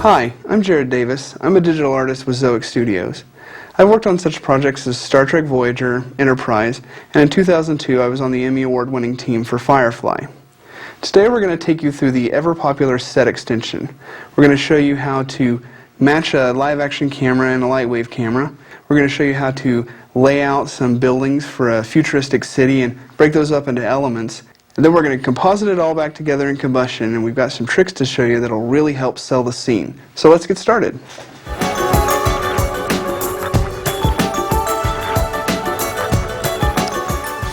Hi, I'm Jared Davis. I'm a digital artist with Zoic Studios. I've worked on such projects as Star Trek Voyager, Enterprise, and in 2002 I was on the Emmy Award-winning team for Firefly. Today we're going to take you through the ever-popular set extension. We're going to show you how to match a live-action camera and a Lightwave camera. We're going to show you how to lay out some buildings for a futuristic city and break those up into elements. And then we're going to composite it all back together in combustion, and we've got some tricks to show you that'll really help sell the scene. So let's get started.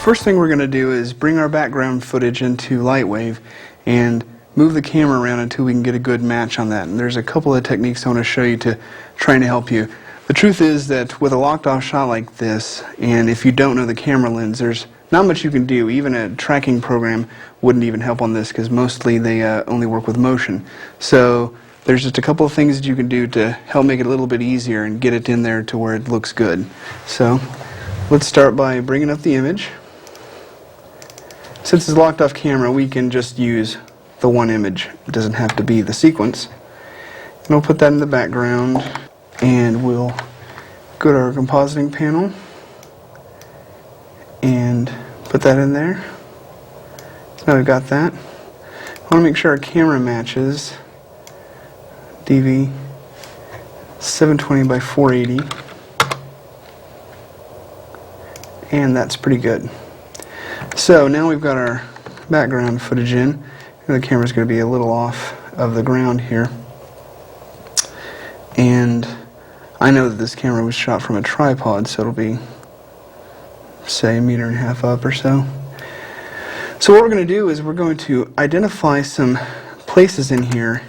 First thing we're going to do is bring our background footage into Lightwave and move the camera around until we can get a good match on that. And there's a couple of techniques I want to show you to try and help you. The truth is that with a locked off shot like this, and if you don't know the camera lens, there's not much you can do. Even a tracking program wouldn't even help on this because mostly they only work with motion. So there's just a couple of things that you can do to help make it a little bit easier and get it in there to where it looks good. So let's start by bringing up the image. Since it's locked off camera, we can just use the one image. It doesn't have to be the sequence. And we'll put that in the background, and we'll go to our compositing panel and put that in there. So now we've got that. I want to make sure our camera matches DV 720 by 480, and that's pretty good. So now we've got our background footage in. The camera's going to be a little off of the ground here. And I know that this camera was shot from a tripod, so it'll be, say, 1.5 meters up or so. So what we're going to do is we're going to identify some places in here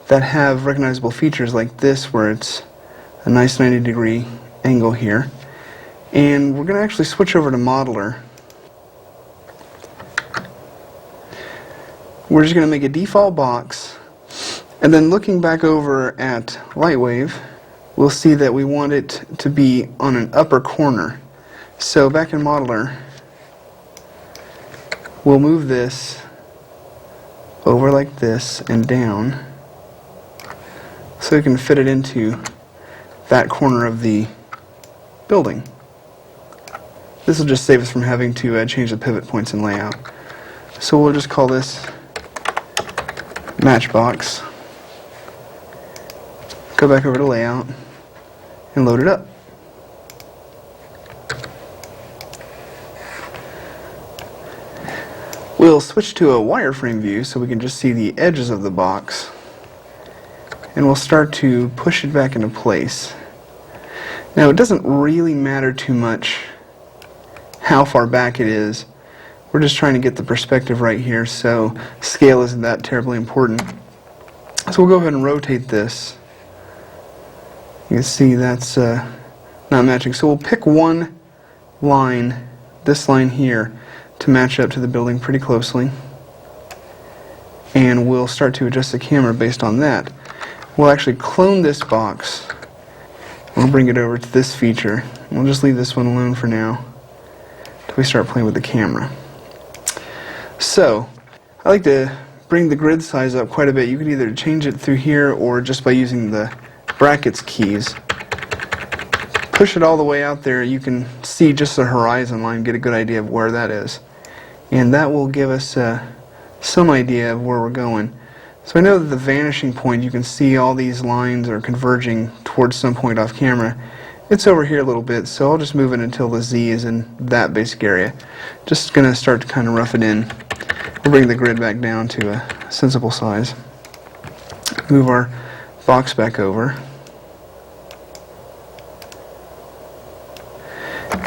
that have recognizable features like this, where it's a nice 90-degree angle here. And we're going to actually switch over to Modeler. We're just going to make a default box, and then looking back over at Lightwave, we'll see that we want it to be on an upper corner. So back in Modeler, we'll move this over like this and down so we can fit it into that corner of the building. This will just save us from having to change the pivot points in layout. So we'll just call this Matchbox. Go back over to layout and load it up. We'll switch to a wireframe view so we can just see the edges of the box, and we'll start to push it back into place. Now it doesn't really matter too much how far back it is. We're just trying to get the perspective right here, so scale isn't that terribly important. So we'll go ahead and rotate this. You can see that's not matching. So we'll pick one line, this line here, to match up to the building pretty closely. And we'll start to adjust the camera based on that. We'll actually clone this box. We'll bring it over to this feature. We'll just leave this one alone for now until we start playing with the camera. So, I like to bring the grid size up quite a bit. You can either change it through here or just by using the brackets keys. Push it all the way out there. You can see just the horizon line, get a good idea of where that is. And that will give us some idea of where we're going. So I know that the vanishing point, you can see all these lines are converging towards some point off camera. It's over here a little bit, so I'll just move it until the Z is in that basic area. Just going to start to kind of rough it in. We'll bring the grid back down to a sensible size. Move our box back over.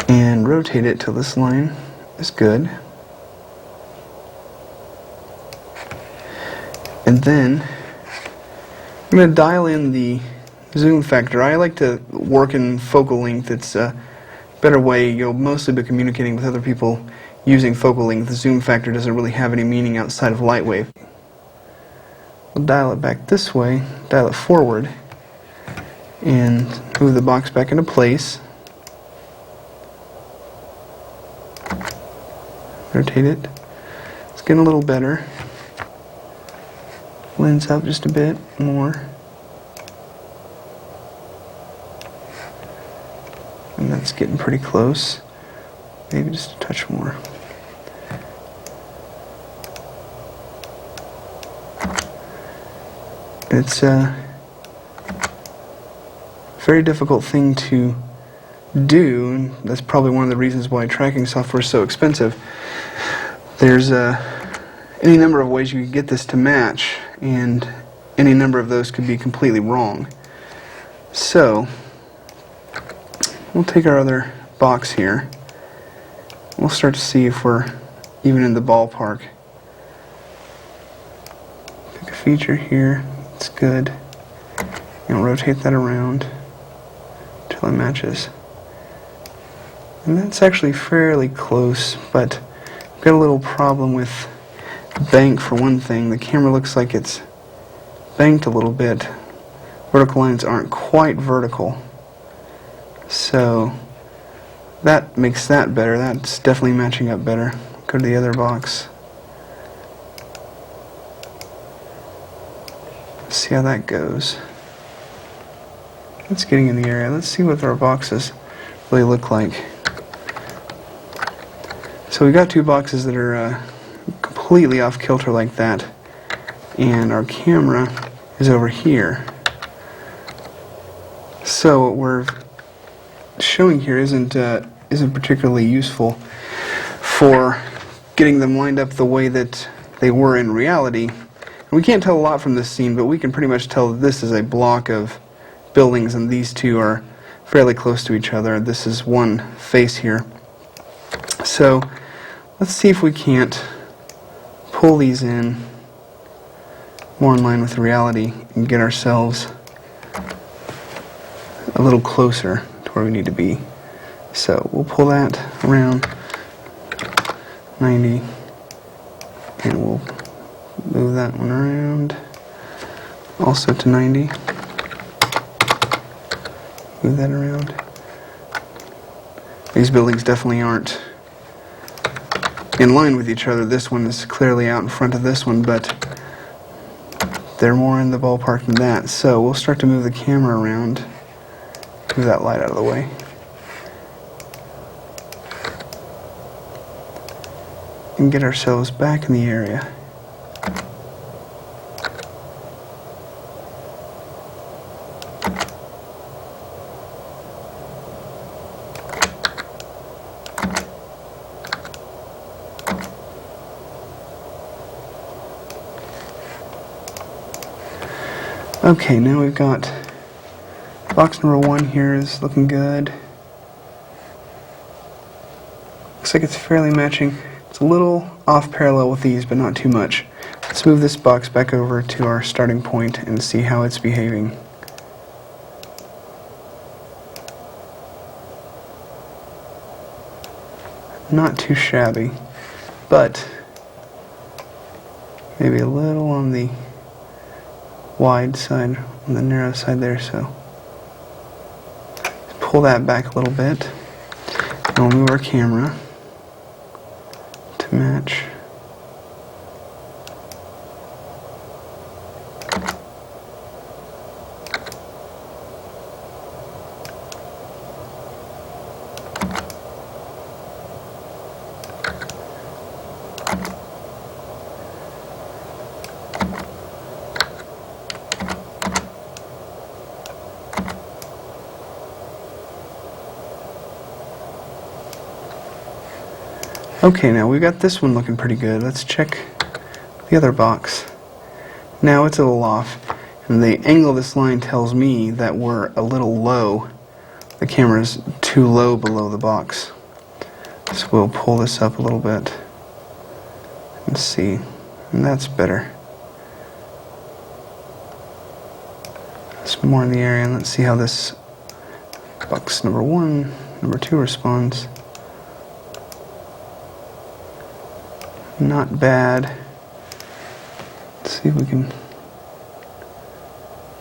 And rotate it till this line is good. And then I'm going to dial in the zoom factor. I like to work in focal length. It's a better way. You'll mostly be communicating with other people using focal length. The zoom factor doesn't really have any meaning outside of Lightwave. We'll dial it back this way, dial it forward, and move the box back into place. Rotate it. It's getting a little better. Lens up just a bit more. That's getting pretty close. Maybe just a touch more. It's a very difficult thing to do, and that's probably one of the reasons why tracking software is so expensive. There's any number of ways you can get this to match, and any number of those could be completely wrong. So, we'll take our other box here. We'll start to see if we're even in the ballpark. Pick a feature here. It's good. And rotate that around until it matches. And that's actually fairly close, but we've got a little problem with bank for one thing. The camera looks like it's banked a little bit. Vertical lines aren't quite vertical. So that makes that better. That's definitely matching up better. Go to the other box. See how that goes. It's getting in the area. Let's see what our boxes really look like. So we got two boxes that are completely off kilter like that, and our camera is over here. So what we're showing here isn't particularly useful for getting them lined up the way that they were in reality. And we can't tell a lot from this scene, but we can pretty much tell that this is a block of buildings, and these two are fairly close to each other. This is one face here. So let's see if we can't pull these in more in line with reality and get ourselves a little closer to where we need to be. So we'll pull that around 90, and we'll move that one around also to 90. Move that around. These buildings definitely aren't in line with each other. This one is clearly out in front of this one, but they're more in the ballpark than that. So we'll start to move the camera around. Move that light out of the way. And get ourselves back in the area. Okay, now we've got box number 1 here is looking good. Looks like it's fairly matching. It's a little off parallel with these, but not too much. Let's move this box back over to our starting point and see how it's behaving. Not too shabby, but maybe a little on the wide side, on the narrow side there, so pull that back a little bit, and we'll move our camera to match. Okay, now we've got this one looking pretty good. Let's check the other box. Now it's a little off, and the angle of this line tells me that we're a little low. The camera's too low below the box. So we'll pull this up a little bit and see, and that's better. It's more in the area, and let's see how this box number 1, number 2 responds. Not bad. Let's see if we can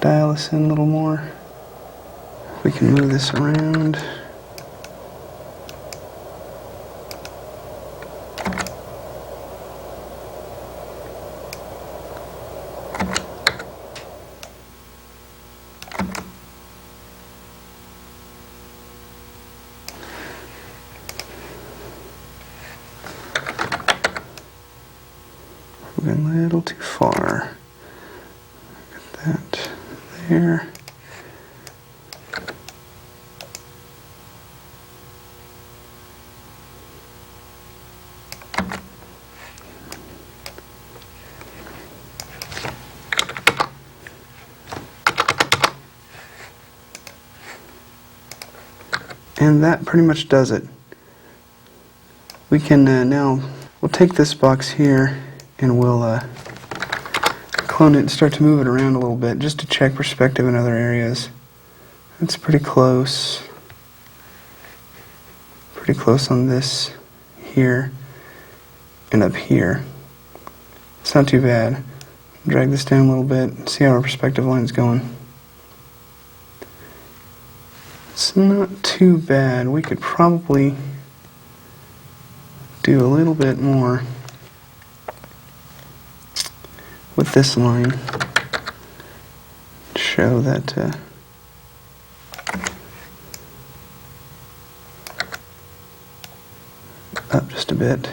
dial this in a little more. We can move this around. that there. And that pretty much does it. We can now, we'll take this box here and we'll clone it and start to move it around a little bit just to check perspective in other areas. It's pretty close. Pretty close on this here and up here. It's not too bad. Drag this down a little bit, see how our perspective line's going. It's not too bad. We could probably do a little bit more with this line. Show that up just a bit.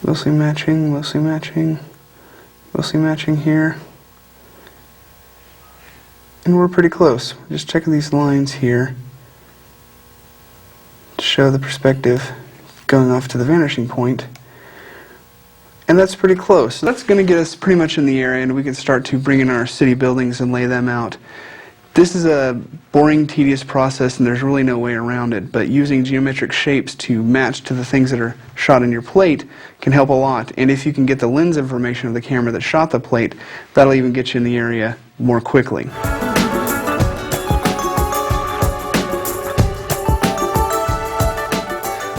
Mostly matching, mostly matching, mostly matching here. And we're pretty close. Just checking these lines here to show the perspective going off to the vanishing point. And that's pretty close. So that's going to get us pretty much in the area, and we can start to bring in our city buildings and lay them out. This is a boring, tedious process, and there's really no way around it, but using geometric shapes to match to the things that are shot in your plate can help a lot. And if you can get the lens information of the camera that shot the plate, that'll even get you in the area more quickly.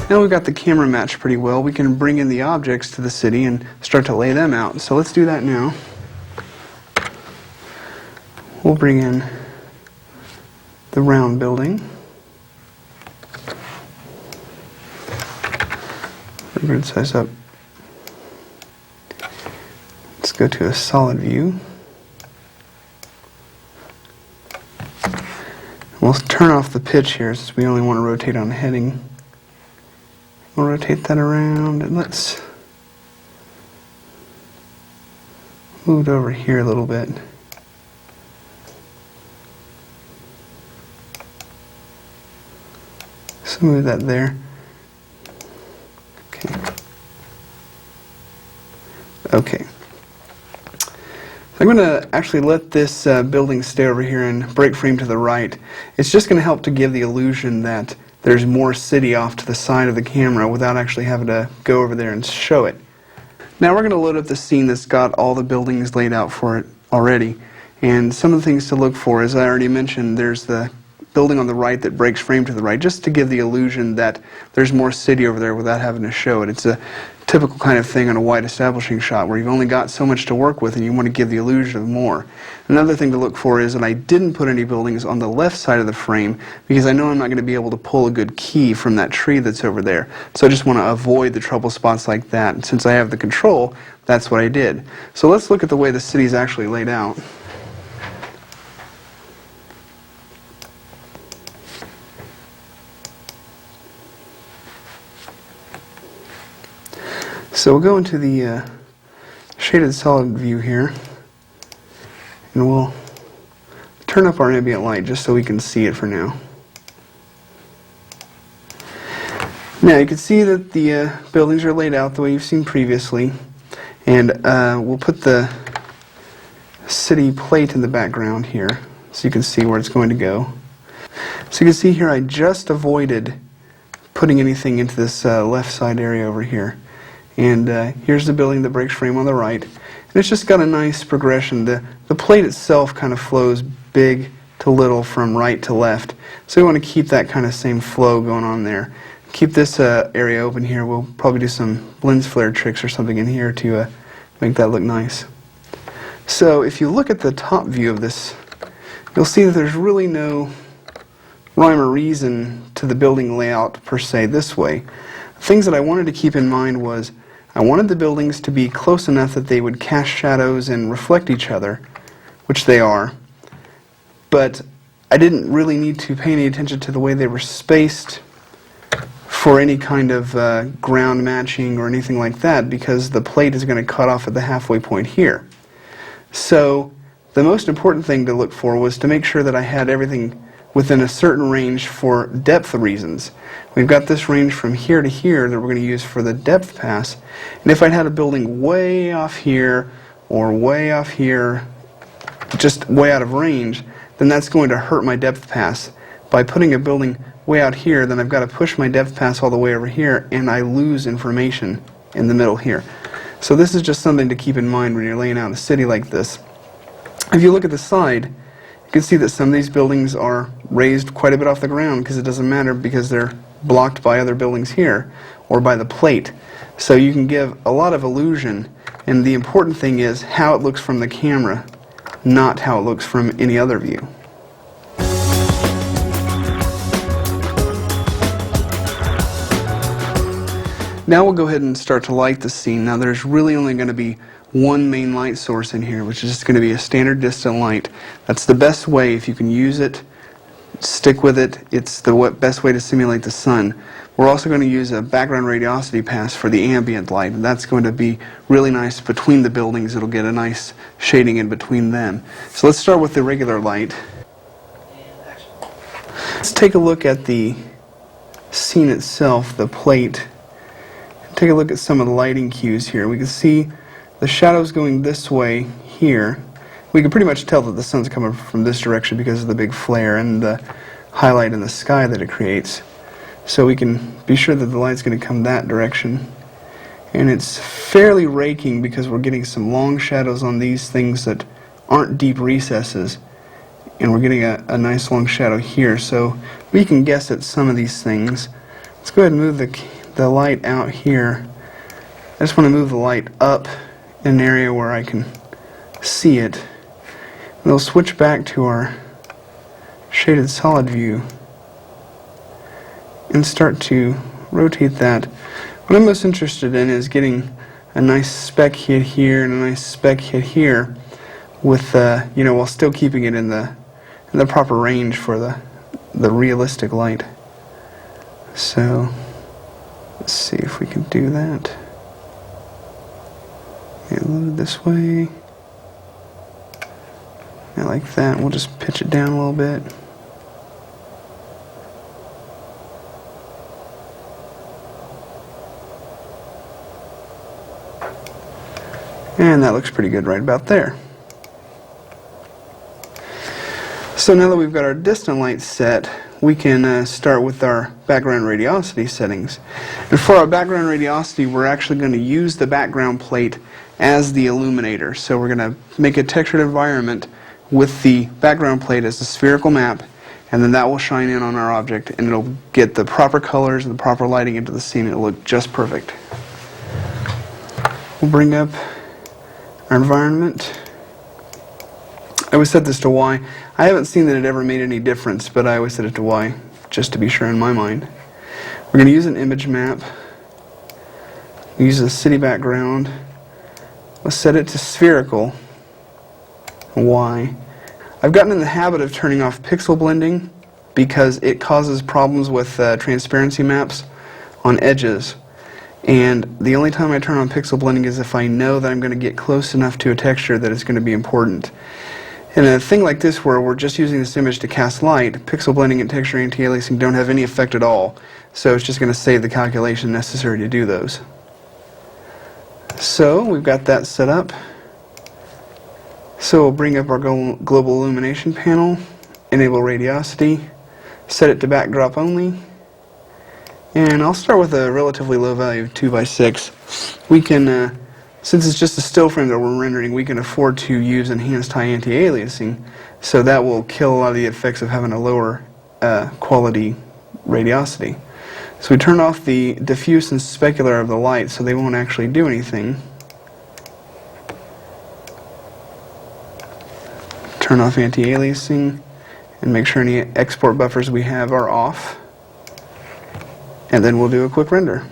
Now we've got the camera matched pretty well, we can bring in the objects to the city and start to lay them out. So let's do that now. We'll bring in the round building. Grid size up. Let's go to a solid view. We'll turn off the pitch here since we only want to rotate on heading. We'll rotate that around and let's move it over here a little bit. So move that there. Okay. Okay. I'm going to actually let this building stay over here and break frame to the right. It's just going to help to give the illusion that there's more city off to the side of the camera without actually having to go over there and show it. Now we're going to load up the scene that's got all the buildings laid out for it already. And some of the things to look for, as I already mentioned, there's the building on the right that breaks frame to the right, just to give the illusion that there's more city over there without having to show it. It's a typical kind of thing on a wide establishing shot where you've only got so much to work with and you want to give the illusion of more. Another thing to look for is that I didn't put any buildings on the left side of the frame because I know I'm not going to be able to pull a good key from that tree that's over there. So I just want to avoid the trouble spots like that. And since I have the control, that's what I did. So let's look at the way the city's actually laid out. So we'll go into the shaded solid view here, and we'll turn up our ambient light just so we can see it for now. Now you can see that the buildings are laid out the way you've seen previously, and we'll put the city plate in the background here so you can see where it's going to go. So you can see here I just avoided putting anything into this left side area over here. And here's the building that breaks frame on the right. And it's just got a nice progression. The plate itself kind of flows big to little from right to left. So we want to keep that kind of same flow going on there. Keep this area open here. We'll probably do some lens flare tricks or something in here to make that look nice. So if you look at the top view of this, you'll see that there's really no rhyme or reason to the building layout per se this way. Things that I wanted to keep in mind was I wanted the buildings to be close enough that they would cast shadows and reflect each other, which they are, but I didn't really need to pay any attention to the way they were spaced for any kind of ground matching or anything like that, because the plate is going to cut off at the halfway point here. So the most important thing to look for was to make sure that I had everything within a certain range for depth reasons. We've got this range from here to here that we're going to use for the depth pass, and if I had a building way off here or way off here, just way out of range, then that's going to hurt my depth pass. By putting a building way out here, then I've got to push my depth pass all the way over here, and I lose information in the middle here. So this is just something to keep in mind when you're laying out a city like this. If you look at the side, you can see that some of these buildings are raised quite a bit off the ground, because it doesn't matter, because they're blocked by other buildings here or by the plate. So you can give a lot of illusion, and the important thing is how it looks from the camera, not how it looks from any other view. Now we'll go ahead and start to light the scene. Now there's really only going to be one main light source in here, which is just going to be a standard distant light. That's the best way. If you can use it, stick with it. It's the best way to simulate the sun. We're also going to use a background radiosity pass for the ambient light, and that's going to be really nice between the buildings. It'll get a nice shading in between them. So let's start with the regular light. Let's take a look at the scene itself, the plate. Take a look at some of the lighting cues here. We can see the shadows going this way here. We can pretty much tell that the sun's coming from this direction because of the big flare and the highlight in the sky that it creates. So we can be sure that the light's going to come that direction. And it's fairly raking because we're getting some long shadows on these things that aren't deep recesses. And we're getting a nice long shadow here. So we can guess at some of these things. Let's go ahead and move the light out here. I just want to move the light up in an area where I can see it. And we'll switch back to our shaded solid view and start to rotate that. What I'm most interested in is getting a nice speck hit here and a nice speck hit here with while still keeping it in the proper range for the realistic light. So let's see if we can do that. Get a little this way. I like that. We'll just pitch it down a little bit. And that looks pretty good right about there. So now that we've got our distant light set, we can start with our background radiosity settings. And for our background radiosity, we're actually going to use the background plate as the illuminator. So we're going to make a textured environment with the background plate as a spherical map, and then that will shine in on our object, and it'll get the proper colors and the proper lighting into the scene. It'll look just perfect. We'll bring up our environment. I always set this to Y. I haven't seen that it ever made any difference, but I always set it to Y, just to be sure in my mind. We're going to use an image map. Use a city background. Let's set it to spherical, Y. I've gotten in the habit of turning off pixel blending because it causes problems with transparency maps on edges. And the only time I turn on pixel blending is if I know that I'm going to get close enough to a texture that it's going to be important. In a thing like this where we're just using this image to cast light, pixel blending and texture anti-aliasing don't have any effect at all. So it's just going to save the calculation necessary to do those. So we've got that set up. So we'll bring up our global illumination panel, enable radiosity, set it to backdrop only. And I'll start with a relatively low value of 2x6. We can, since it's just a still frame that we're rendering, we can afford to use enhanced high anti-aliasing, so that will kill a lot of the effects of having a lower quality radiosity. So we turn off the diffuse and specular of the light so they won't actually do anything. Turn off anti-aliasing and make sure any export buffers we have are off. And then we'll do a quick render.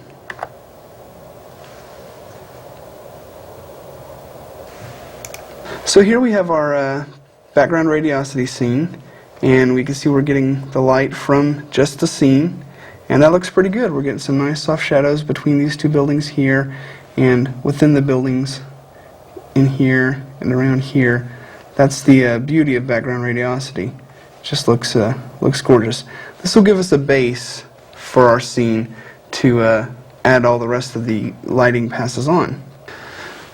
So here we have our background radiosity scene, and we can see we're getting the light from just the scene, and that looks pretty good. We're getting some nice soft shadows between these two buildings here and within the buildings in here and around here. That's the beauty of background radiosity. It just looks gorgeous. This will give us a base for our scene to add all the rest of the lighting passes on.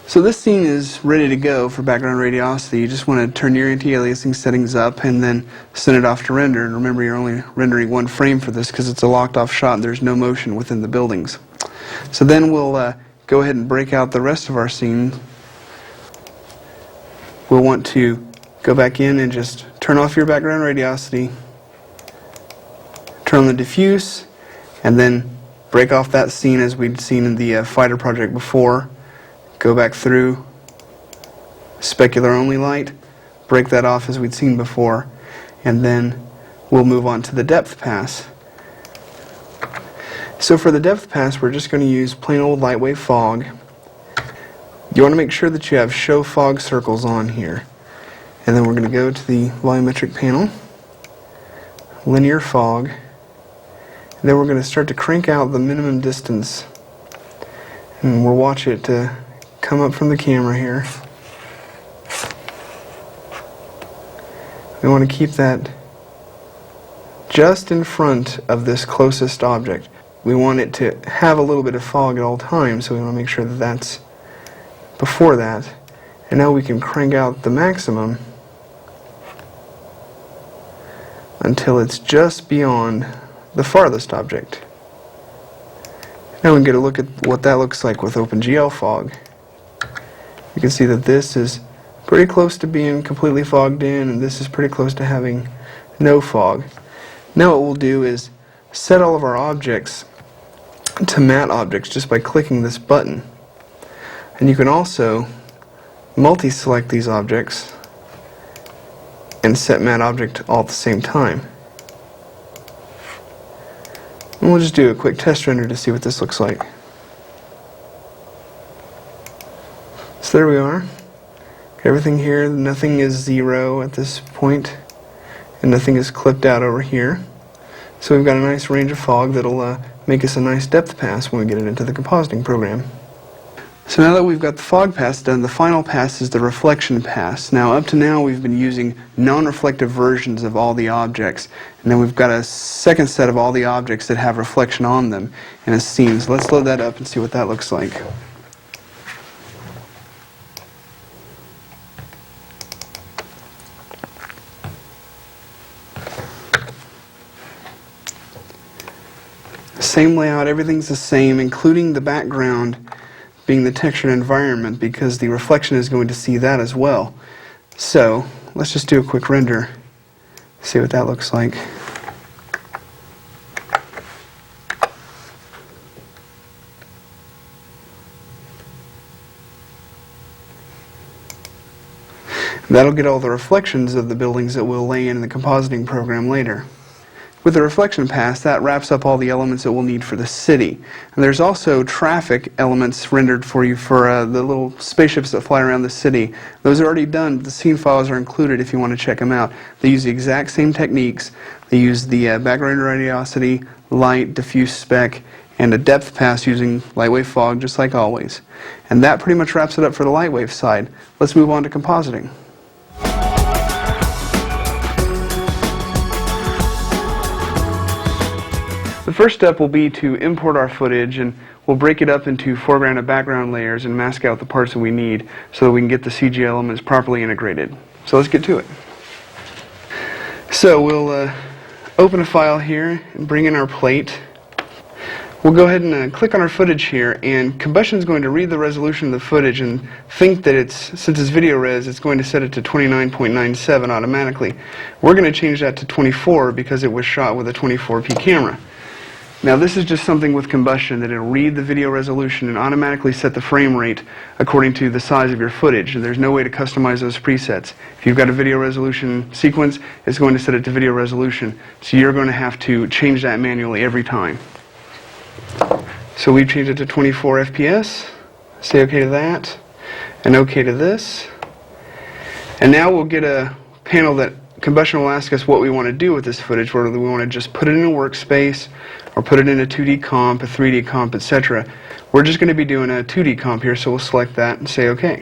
So this scene is ready to go for background radiosity. You just want to turn your anti-aliasing settings up and then send it off to render. And remember, you're only rendering one frame for this because it's a locked off shot and there's no motion within the buildings. So then we'll go ahead and break out the rest of our scene. We'll want to go back in and just turn off your background radiosity, turn on the diffuse, and then break off that scene as we'd seen in the fighter project before. Go back through specular only light, break that off as we'd seen before, and then we'll move on to the depth pass. So for the depth pass, we're just going to use plain old Lightwave fog. You want to make sure that you have show fog circles on here. And then we're going to go to the volumetric panel, linear fog, and then we're going to start to crank out the minimum distance. And we'll watch it come up from the camera here. We want to keep that just in front of this closest object. We want it to have a little bit of fog at all times, so we want to make sure that that's before that. And now we can crank out the maximum until it's just beyond the farthest object. Now we can get a look at what that looks like with OpenGL fog. You can see that this is pretty close to being completely fogged in, and this is pretty close to having no fog. Now what we'll do is set all of our objects to matte objects just by clicking this button. And you can also multi-select these objects and set matte object all at the same time. And we'll just do a quick test render to see what this looks like. So there we are. Everything here, nothing is 0 at this point, and nothing is clipped out over here. So we've got a nice range of fog that'll make us a nice depth pass when we get it into the compositing program. So now that we've got the fog pass done, the final pass is the reflection pass. Now up to now we've been using non-reflective versions of all the objects, and then we've got a second set of all the objects that have reflection on them in a scene. So let's load that up and see what that looks like. Same layout, everything's the same, including the background being the textured environment, because the reflection is going to see that as well. So let's just do a quick render, see what that looks like. That'll get all the reflections of the buildings that we'll lay in the compositing program later. With the reflection pass, that wraps up all the elements that we'll need for the city. And there's also traffic elements rendered for you for the little spaceships that fly around the city. Those are already done, but the scene files are included if you want to check them out. They use the exact same techniques. They use the background radiosity, light, diffuse spec, and a depth pass using Lightwave fog, just like always. And that pretty much wraps it up for the Lightwave side. Let's move on to compositing. The first step will be to import our footage, and we'll break it up into foreground and background layers and mask out the parts that we need so that we can get the CG elements properly integrated. So let's get to it. So we'll open a file here and bring in our plate. We'll go ahead and click on our footage here, and Combustion is going to read the resolution of the footage and think that since it's video res, it's going to set it to 29.97 automatically. We're going to change that to 24 because it was shot with a 24p camera. Now this is just something with Combustion, that it'll read the video resolution and automatically set the frame rate according to the size of your footage. There's no way to customize those presets. If you've got a video resolution sequence, it's going to set it to video resolution. So you're going to have to change that manually every time. So we've changed it to 24 FPS. Say OK to that, and OK to this. And now we'll get a panel that Combustion will ask us what we want to do with this footage, whether we want to just put it in a workspace or put it in a 2D comp, a 3D comp, etc. We're just going to be doing a 2D comp here, so we'll select that and say OK.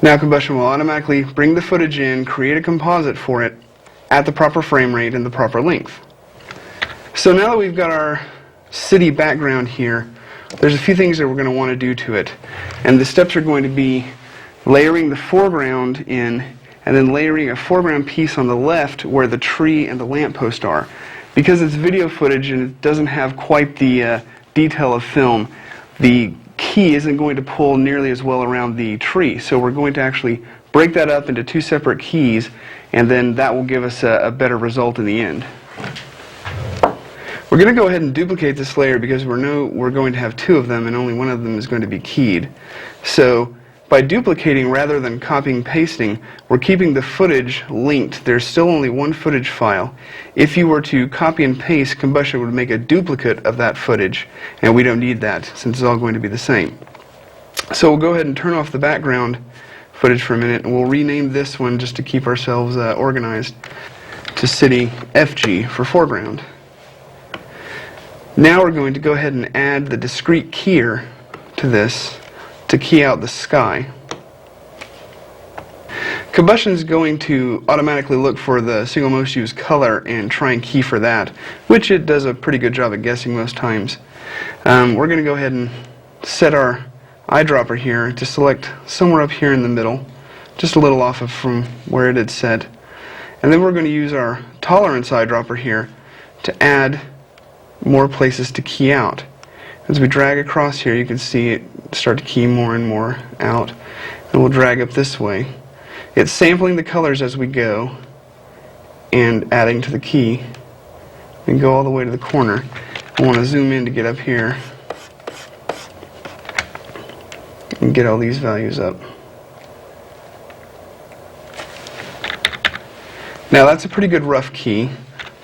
Now Combustion will automatically bring the footage in, create a composite for it at the proper frame rate and the proper length. So now that we've got our city background here, there's a few things that we're going to want to do to it. And the steps are going to be layering the foreground in, and then layering a foreground piece on the left where the tree and the lamppost are. Because it's video footage and it doesn't have quite the detail of film, the key isn't going to pull nearly as well around the tree. So we're going to actually break that up into two separate keys, and then that will give us a better result in the end. We're going to go ahead and duplicate this layer because we're going to have two of them and only one of them is going to be keyed. So by duplicating rather than copying and pasting, we're keeping the footage linked. There's still only one footage file. If you were to copy and paste, Combustion would make a duplicate of that footage, and we don't need that since it's all going to be the same. So we'll go ahead and turn off the background footage for a minute, and we'll rename this one just to keep ourselves organized to City FG for foreground. Now we're going to go ahead and add the discrete keyer to this to key out the sky. Combustion is going to automatically look for the single most used color and try and key for that, which it does a pretty good job at guessing most times. We're going to go ahead and set our eyedropper here to select somewhere up here in the middle, just a little off of from where it had set. And then we're going to use our tolerance eyedropper here to add more places to key out. As we drag across here, you can see it start to key more and more out. And we'll drag up this way. It's sampling the colors as we go and adding to the key. We can go all the way to the corner. I want to zoom in to get up here and get all these values up. Now that's a pretty good rough key.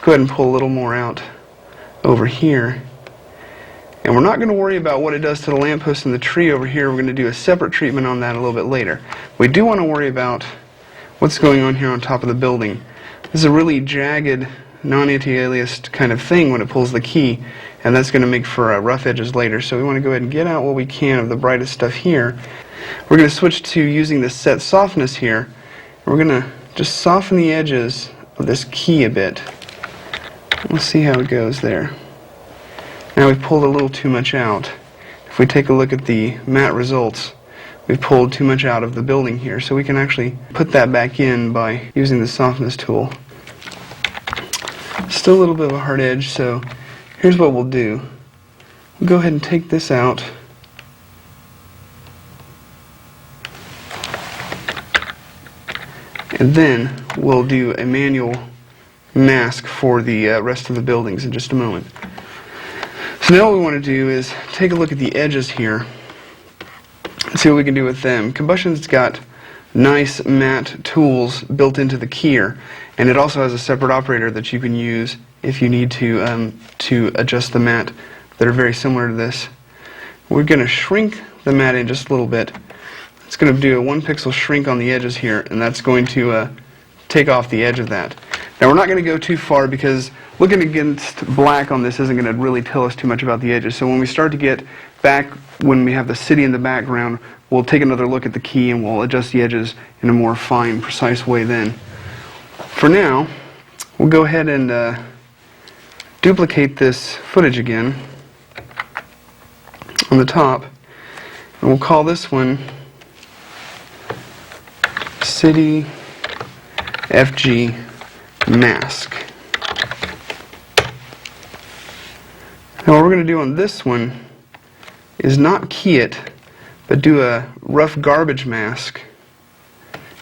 Go ahead and pull a little more out over here. And we're not going to worry about what it does to the lamppost and the tree over here. We're going to do a separate treatment on that a little bit later. We do want to worry about what's going on here on top of the building. This is a really jagged, non-anti-aliased kind of thing when it pulls the key, and that's going to make for rough edges later. So we want to go ahead and get out what we can of the brightest stuff here. We're going to switch to using the set softness here. We're going to just soften the edges of this key a bit. We'll see how it goes there. Now we've pulled a little too much out. If we take a look at the matte results, we've pulled too much out of the building here, so we can actually put that back in by using the softness tool. Still a little bit of a hard edge, so here's what we'll do. We'll go ahead and take this out. And then we'll do a manual mask for the rest of the buildings in just a moment. So now what we want to do is take a look at the edges here and see what we can do with them. Combustion's got nice matte tools built into the keyer, and it also has a separate operator that you can use if you need to adjust the matte that are very similar to this. We're going to shrink the matte in just a little bit. It's going to do a 1 pixel shrink on the edges here, and that's going to take off the edge of that. Now we're not going to go too far because looking against black on this isn't going to really tell us too much about the edges. So when we start to get back, when we have the city in the background, we'll take another look at the key and we'll adjust the edges in a more fine, precise way then. For now, we'll go ahead and duplicate this footage again on the top, and we'll call this one City FG Mask. Now what we're going to do on this one is not key it, but do a rough garbage mask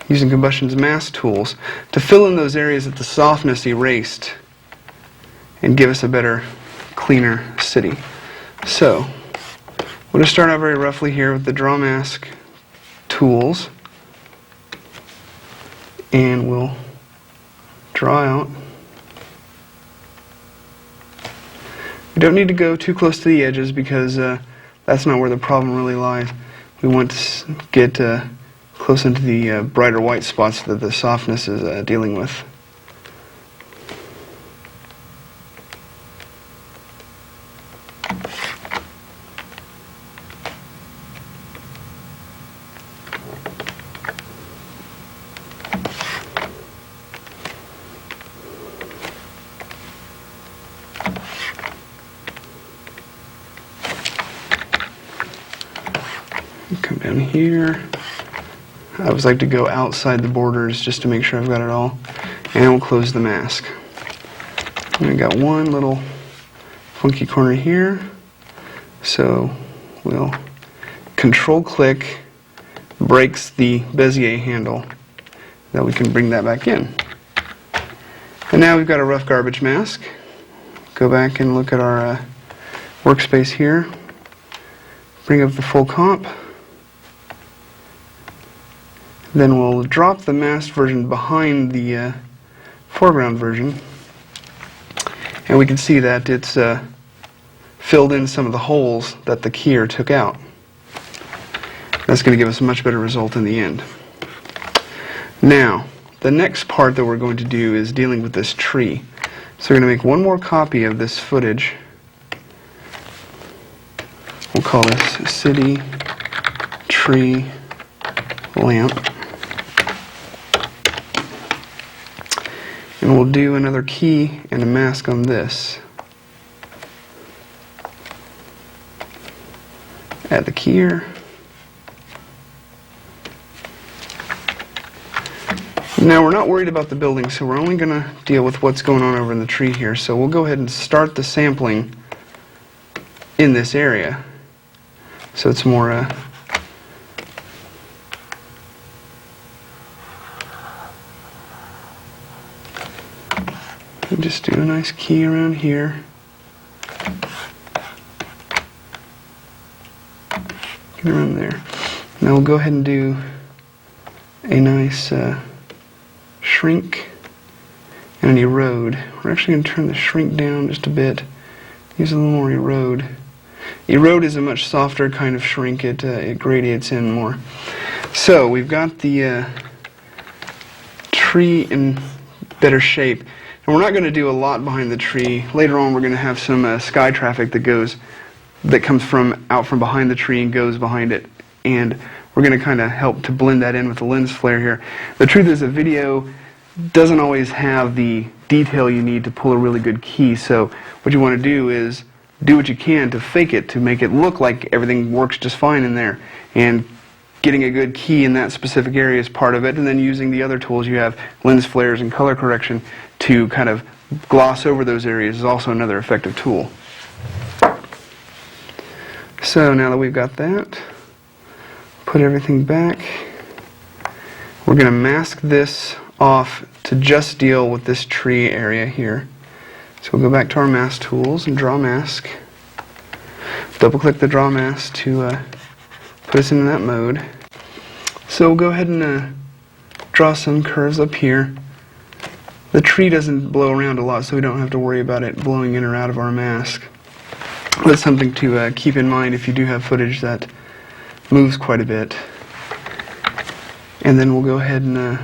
using Combustion's mask tools to fill in those areas that the softness erased and give us a better, cleaner city. So we'll just start out very roughly here with the draw mask tools, and we'll draw out. We don't need to go too close to the edges because that's not where the problem really lies. We want to get close into the brighter white spots that the softness is dealing with. Come down here. I always like to go outside the borders just to make sure I've got it all. And we'll close the mask. And I got one little funky corner here. So we'll control click breaks the Bezier handle. Now we can bring that back in. And now we've got a rough garbage mask. Go back and look at our workspace here. Bring up the full comp. Then we'll drop the masked version behind the foreground version. And we can see that it's filled in some of the holes that the keyer took out. That's going to give us a much better result in the end. Now, the next part that we're going to do is dealing with this tree. So we're going to make one more copy of this footage. We'll call this City Tree Lamp. And we'll do another key and a mask on this. Add the keyer. Now we're not worried about the building, so we're only going to deal with what's going on over in the tree here. So we'll go ahead and start the sampling in this area. So it's more just do a nice key around here. Get around there. Now we'll go ahead and do a nice shrink and an erode. We're actually going to turn the shrink down just a bit. Use a little more erode. Erode is a much softer kind of shrink. It gradiates in more. So we've got the tree in better shape. And we're not going to do a lot behind the tree. Later on we're going to have some sky traffic that comes out from behind the tree and goes behind it. And we're going to kind of help to blend that in with the lens flare here. The truth is, a video doesn't always have the detail you need to pull a really good key. So what you want to do is do what you can to fake it, to make it look like everything works just fine in there. And getting a good key in that specific area is part of it, and then using the other tools you have, lens flares and color correction, to kind of gloss over those areas is also another effective tool. So now that we've got that, put everything back. We're going to mask this off to just deal with this tree area here. So we'll go back to our mask tools and draw mask. Double click the draw mask to put us into that mode. So we'll go ahead and draw some curves up here. The tree doesn't blow around a lot, so we don't have to worry about it blowing in or out of our mask. That's something to keep in mind if you do have footage that moves quite a bit. And then we'll go ahead and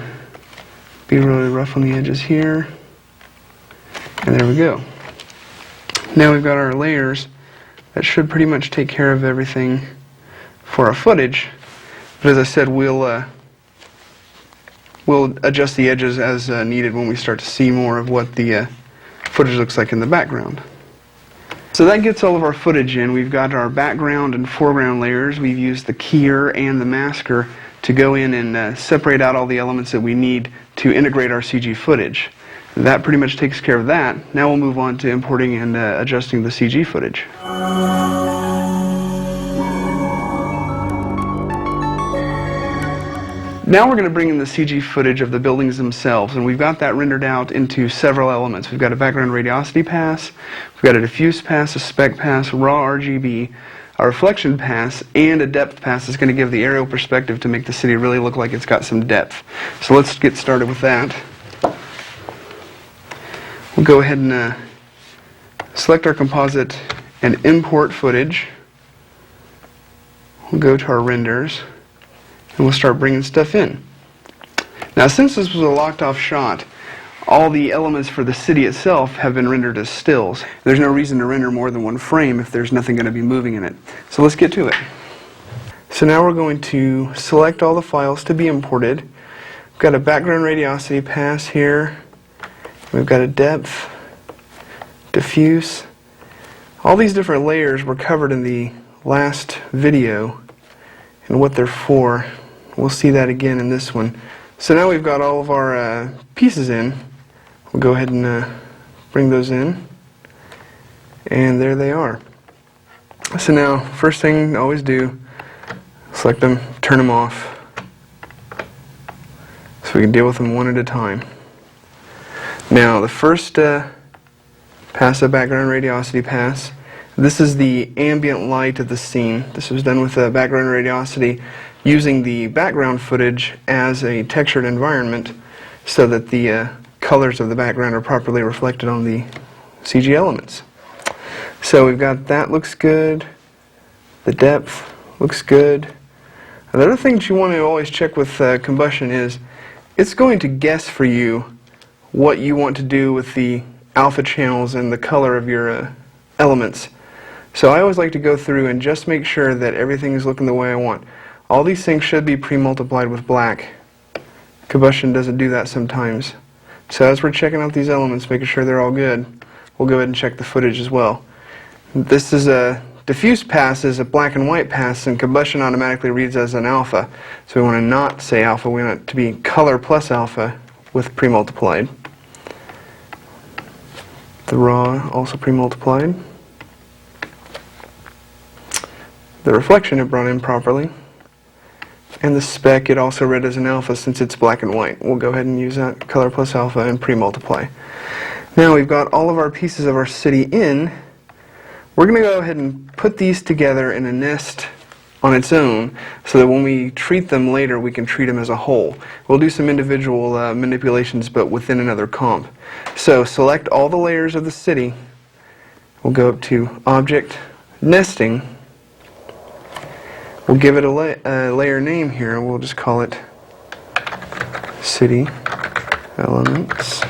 be really rough on the edges here. And there we go. Now we've got our layers. That should pretty much take care of everything for our footage. But as I said, we'll adjust the edges as needed when we start to see more of what the footage looks like in the background. So that gets all of our footage in. We've got our background and foreground layers. We've used the keyer and the masker to go in and separate out all the elements that we need to integrate our CG footage. That pretty much takes care of that. Now we'll move on to importing and adjusting the CG footage. Now we're going to bring in the CG footage of the buildings themselves, and we've got that rendered out into several elements. We've got a background radiosity pass, we've got a diffuse pass, a spec pass, raw RGB, a reflection pass, and a depth pass that's going to give the aerial perspective to make the city really look like it's got some depth. So let's get started with that. We'll go ahead and select our composite and import footage. We'll go to our renders. we'll start bringing stuff in. Now, since this was a locked off shot, all the elements for the city itself have been rendered as stills. There's no reason to render more than one frame if there's nothing going to be moving in it. So let's get to it. So now we're going to select all the files to be imported. We've got a background radiosity pass here. We've got a depth, diffuse. All these different layers were covered in the last video and what they're for. We'll see that again in this one. So now we've got all of our pieces in. We'll go ahead and bring those in. And there they are. So now, first thing to always do, select them, turn them off, so we can deal with them one at a time. Now, the first passive background radiosity pass, this is the ambient light of the scene. This was done with background radiosity using the background footage as a textured environment so that the colors of the background are properly reflected on the CG elements. So we've got that, looks good. The depth looks good. The other thing that you want to always check with combustion is it's going to guess for you what you want to do with the alpha channels and the color of your elements. So I always like to go through and just make sure that everything is looking the way I want. All these things should be pre-multiplied with black. Combustion doesn't do that sometimes. So as we're checking out these elements, making sure they're all good, we'll go ahead and check the footage as well. This is a diffuse pass, is a black and white pass, and combustion automatically reads as an alpha. So we want to not say alpha, we want it to be color plus alpha with pre-multiplied. The raw also pre-multiplied. The reflection it brought in properly. And the spec it also read as an alpha since it's black and white. We'll go ahead and use that color plus alpha and pre-multiply. Now we've got all of our pieces of our city in. We're going to go ahead and put these together in a nest on its own so that when we treat them later we can treat them as a whole. We'll do some individual manipulations but within another comp. So select all the layers of the city. We'll go up to Object, Nesting. We'll give it a layer name here. We'll just call it City Elements.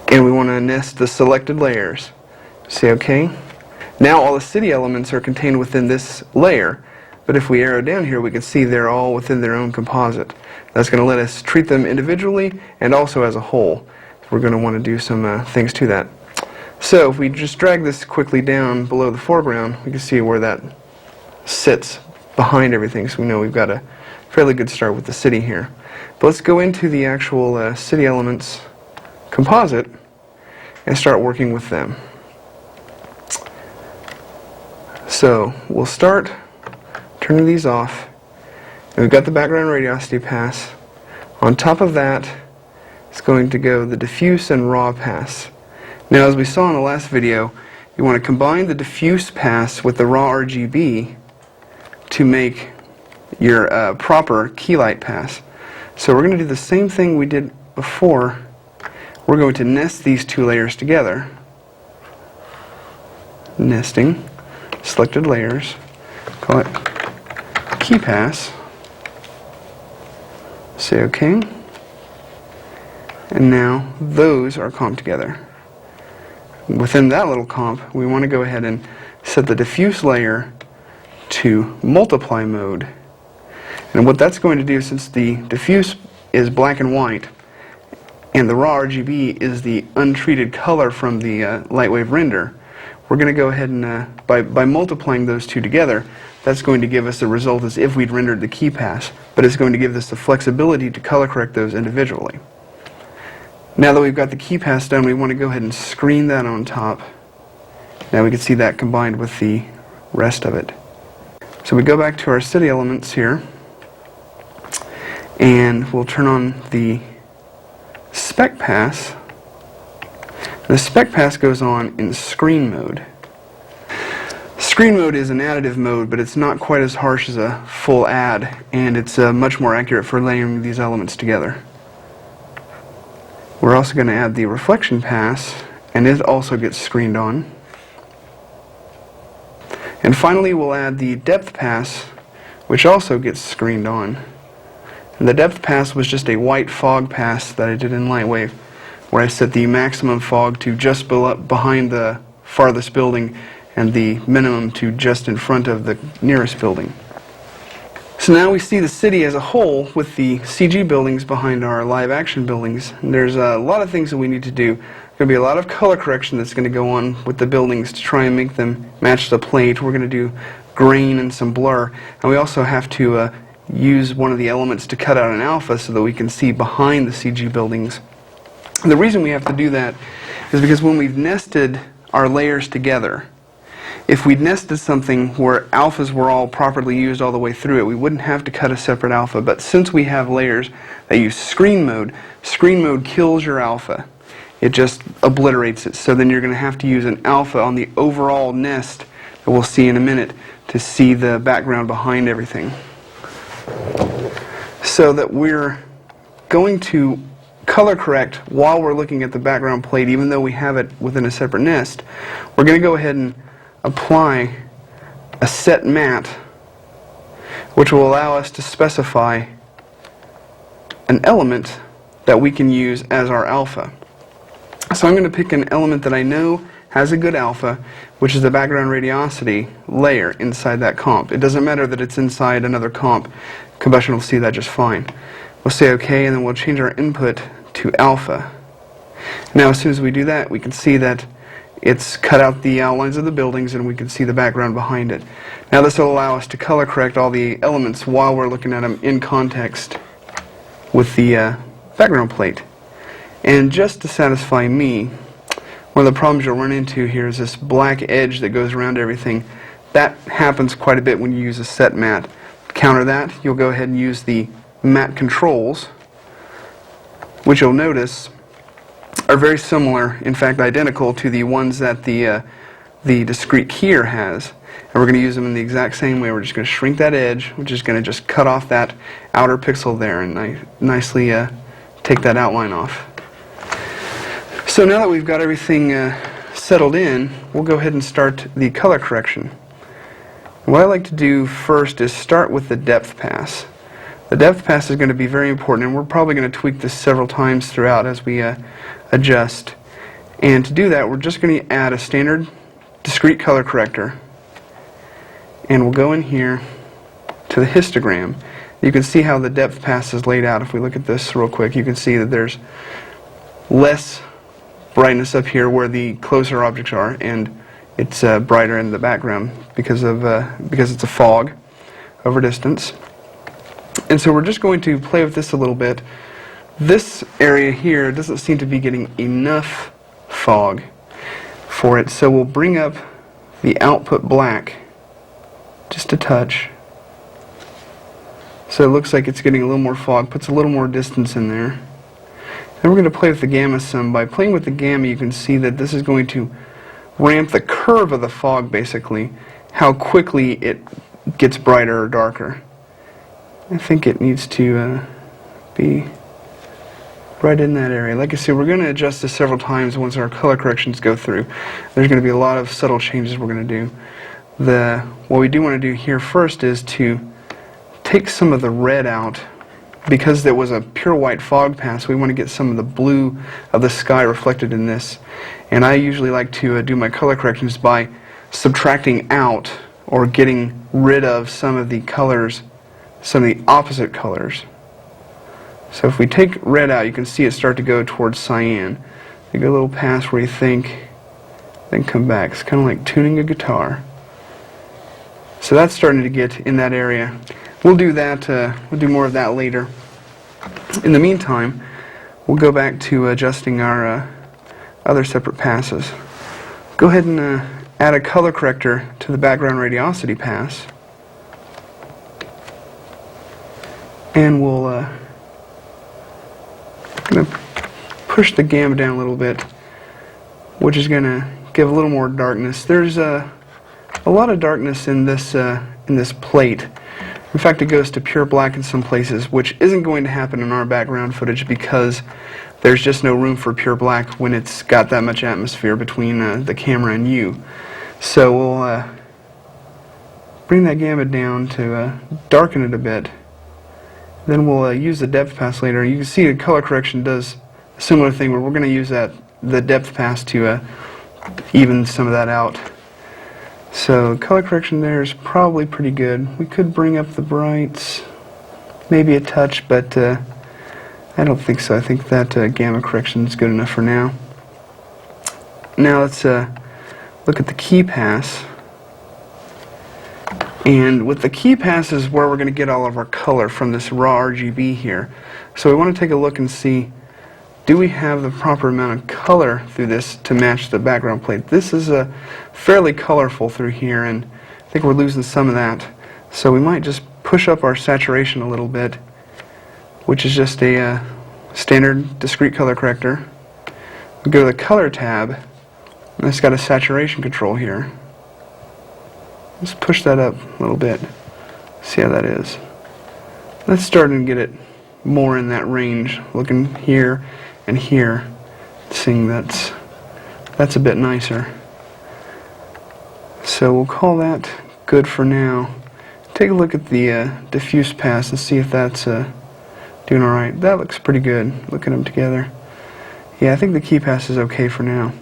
And we want to nest the selected layers. Say OK. Now all the city elements are contained within this layer, but if we arrow down here we can see they're all within their own composite. That's going to let us treat them individually and also as a whole. We're going to want to do some things to that. So if we just drag this quickly down below the foreground, we can see where that sits behind everything, so we know we've got a fairly good start with the city here. But let's go into the actual city elements composite and start working with them. So we'll start turning these off, and we've got the background radiosity pass. On top of that is going to go the diffuse and raw pass. Now, as we saw in the last video, you want to combine the diffuse pass with the raw RGB to make your proper key light pass. So we're going to do the same thing we did before. We're going to nest these two layers together. Nesting, selected layers, call it key pass, say OK, and now those are comped together. Within that little comp, we want to go ahead and set the diffuse layer to multiply mode. And what that's going to do, since the diffuse is black and white and the raw RGB is the untreated color from the Lightwave render, we're going to go ahead and by multiplying those two together, that's going to give us the result as if we'd rendered the key pass, but it's going to give us the flexibility to color correct those individually. Now that we've got the key pass done, we want to go ahead and screen that on top. Now we can see that combined with the rest of it. So we go back to our city elements here, and we'll turn on the spec pass. The spec pass goes on in screen mode. Screen mode is an additive mode, but it's not quite as harsh as a full add, and it's much more accurate for layering these elements together. We're also going to add the reflection pass, and it also gets screened on. And finally, we'll add the depth pass, which also gets screened on. And the depth pass was just a white fog pass that I did in Lightwave, where I set the maximum fog to just behind the farthest building and the minimum to just in front of the nearest building. So now we see the city as a whole with the CG buildings behind our live action buildings. And there's a lot of things that we need to do. There's going to be a lot of color correction that's going to go on with the buildings to try and make them match the plate. We're going to do grain and some blur. And we also have to use one of the elements to cut out an alpha so that we can see behind the CG buildings. And the reason we have to do that is because when we've nested our layers together, if we'd nested something where alphas were all properly used all the way through it, we wouldn't have to cut a separate alpha. But since we have layers that use screen mode kills your alpha. It just obliterates it. So then you're going to have to use an alpha on the overall nest that we'll see in a minute to see the background behind everything. So that we're going to color correct while we're looking at the background plate, even though we have it within a separate nest. We're going to go ahead and apply a set matte, which will allow us to specify an element that we can use as our alpha. So I'm going to pick an element that I know has a good alpha, which is the background radiosity layer inside that comp. It doesn't matter that it's inside another comp. Combustion will see that just fine. We'll say OK, and then we'll change our input to alpha. Now as soon as we do that, we can see that it's cut out the outlines of the buildings and we can see the background behind it. Now this will allow us to color correct all the elements while we're looking at them in context with the background plate. And just to satisfy me, one of the problems you'll run into here is this black edge that goes around everything. That happens quite a bit when you use a set matte. To counter that, you'll go ahead and use the matte controls, which you'll notice are very similar, in fact identical to the ones that the discrete keyer has. And we're going to use them in the exact same way. We're just going to shrink that edge, which is going to just cut off that outer pixel there and nicely take that outline off. So now that we've got everything settled in, we'll go ahead and start the color correction. What I like to do first is start with the depth pass. The depth pass is going to be very important, and we're probably going to tweak this several times throughout as we adjust. And to do that, we're just going to add a standard discrete color corrector. And we'll go in here to the histogram. You can see how the depth pass is laid out. If we look at this real quick, you can see that there's less brightness up here where the closer objects are, and it's brighter in the background because it's a fog over distance. And so we're just going to play with this a little bit. This area here doesn't seem to be getting enough fog for it, so we'll bring up the output black just a touch. So it looks like it's getting a little more fog, puts a little more distance in there. Then we're going to play with the gamma some. By playing with the gamma, you can see that this is going to ramp the curve of the fog, basically, how quickly it gets brighter or darker. I think it needs to be right in that area. Like I said, we're going to adjust this several times once our color corrections go through. There's going to be a lot of subtle changes we're going to do. What we do want to do here first is to take some of the red out. Because there was a pure white fog pass, we want to get some of the blue of the sky reflected in this. And I usually like to do my color corrections by subtracting out or getting rid of some of the colors, some of the opposite colors. So if we take red out, you can see it start to go towards cyan. You get a little pass where you think, then come back. It's kind of like tuning a guitar. So that's starting to get in that area. We'll do that. We'll do more of that later. In the meantime, we'll go back to adjusting our other separate passes. Go ahead and add a color corrector to the background radiosity pass, and we'll gonna push the gamma down a little bit, which is going to give a little more darkness. There's a lot of darkness in this plate. In fact, it goes to pure black in some places, which isn't going to happen in our background footage because there's just no room for pure black when it's got that much atmosphere between the camera and you. So we'll bring that gamma down to darken it a bit. Then we'll use the depth pass later. You can see the color correction does a similar thing where we're going to use the depth pass to even some of that out. So color correction there is probably pretty good. We could bring up the brights maybe a touch, but I don't think so. I think that gamma correction is good enough for now. Now let's look at the key pass. And with the key pass is where we're going to get all of our color from this raw RGB here. So we want to take a look and see, do we have the proper amount of color through this to match the background plate? This is fairly colorful through here, and I think we're losing some of that. So we might just push up our saturation a little bit, which is just a standard discrete color corrector. We go to the color tab, and it's got a saturation control here. Let's push that up a little bit, see how that is. Let's start and get it more in that range, looking here and here, seeing that's a bit nicer. So we'll call that good for now. Take a look at the diffuse pass and see if that's doing alright. That looks pretty good, looking at them together. Yeah, I think the key pass is okay for now.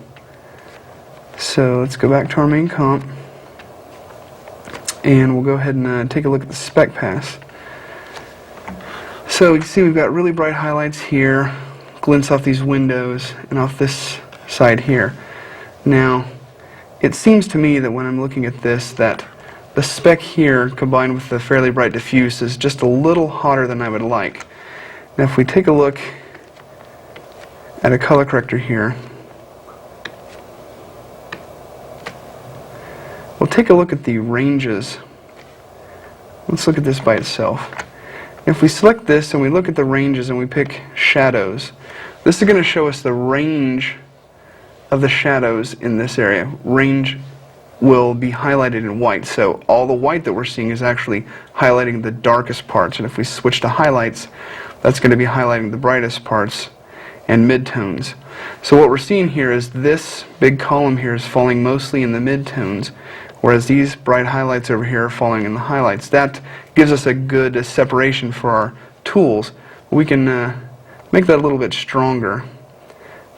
So let's go back to our main comp, and we'll go ahead and take a look at the spec pass. So you can see we've got really bright highlights here, glints off these windows, and off this side here. Now, it seems to me that when I'm looking at this, that the spec here, combined with the fairly bright diffuse, is just a little hotter than I would like. Now if we take a look at a color corrector here, we'll take a look at the ranges. Let's look at this by itself. If we select this and we look at the ranges and we pick shadows, this is going to show us the range of the shadows in this area. Range will be highlighted in white, so all the white that we're seeing is actually highlighting the darkest parts, and if we switch to highlights, that's going to be highlighting the brightest parts and midtones. So what we're seeing here is this big column here is falling mostly in the midtones, whereas these bright highlights over here are falling in the highlights. That gives us a good separation for our tools. We can make that a little bit stronger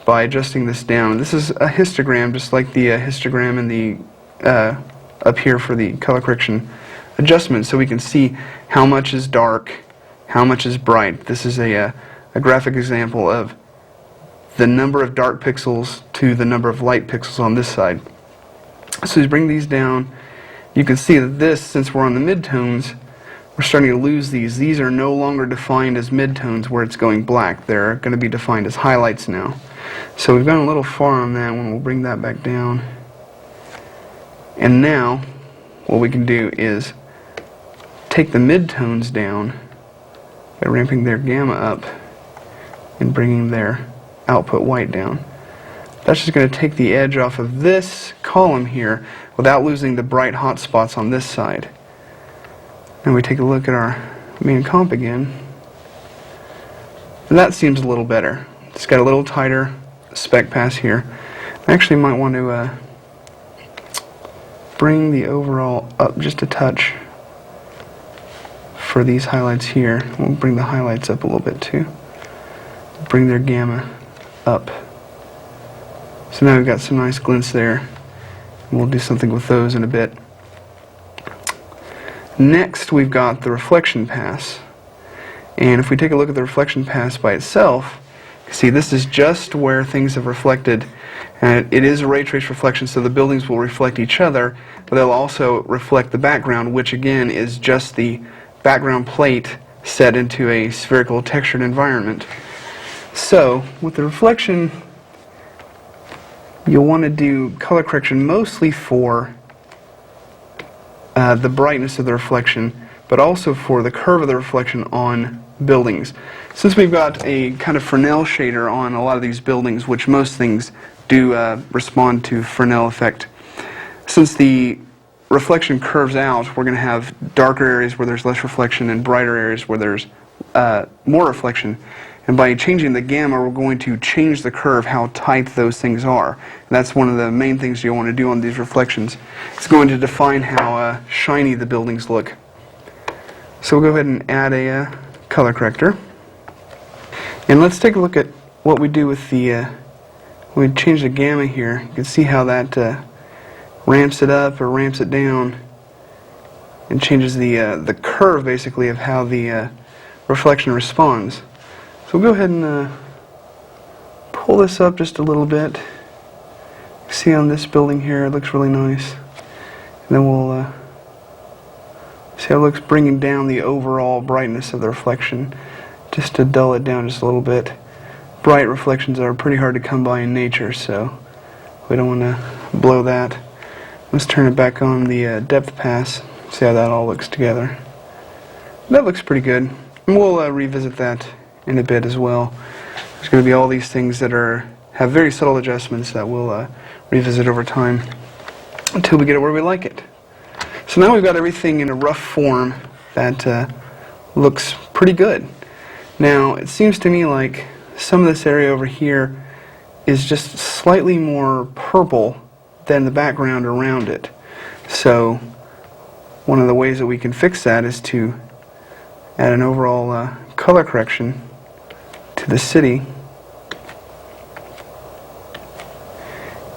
by adjusting this down. This is a histogram, just like the histogram in the up here for the color correction adjustment, so we can see how much is dark, how much is bright. This is a graphic example of the number of dark pixels to the number of light pixels on this side. So as we bring these down, you can see that this, since we're on the midtones, we're starting to lose these. These are no longer defined as midtones where it's going black. They're going to be defined as highlights now. So we've gone a little far on that one. We'll bring that back down. And now, what we can do is take the midtones down by ramping their gamma up and bringing their output white down. That's just going to take the edge off of this column here without losing the bright hot spots on this side. And we take a look at our main comp again. And that seems a little better. It's got a little tighter spec pass here. I actually might want to bring the overall up just a touch for these highlights here. We'll bring the highlights up a little bit too. Bring their gamma up. So now we've got some nice glints there. We'll do something with those in a bit. Next we've got the reflection pass. And if we take a look at the reflection pass by itself, see, this is just where things have reflected, and it is a ray trace reflection, so the buildings will reflect each other, but they'll also reflect the background, which again is just the background plate set into a spherical textured environment. So with the reflection, you'll want to do color correction mostly for the brightness of the reflection, but also for the curve of the reflection on buildings. Since we've got a kind of Fresnel shader on a lot of these buildings, which most things do respond to Fresnel effect, since the reflection curves out, we're going to have darker areas where there's less reflection and brighter areas where there's more reflection. And by changing the gamma, we're going to change the curve, how tight those things are. And that's one of the main things you want to do on these reflections. It's going to define how shiny the buildings look. So we'll go ahead and add a color corrector. And let's take a look at what we do with the, when we change the gamma here. You can see how that ramps it up or ramps it down and changes the curve basically of how the reflection responds. So we'll go ahead and pull this up just a little bit. See on this building here, it looks really nice. And then we'll see how it looks bringing down the overall brightness of the reflection, just to dull it down just a little bit. Bright reflections are pretty hard to come by in nature, so we don't want to blow that. Let's turn it back on the depth pass, see how that all looks together. That looks pretty good. And we'll revisit that in a bit as well. There's going to be all these things that have very subtle adjustments that we'll revisit over time until we get it where we like it. So now we've got everything in a rough form that looks pretty good. Now it seems to me like some of this area over here is just slightly more purple than the background around it. So one of the ways that we can fix that is to add an overall color correction to the city,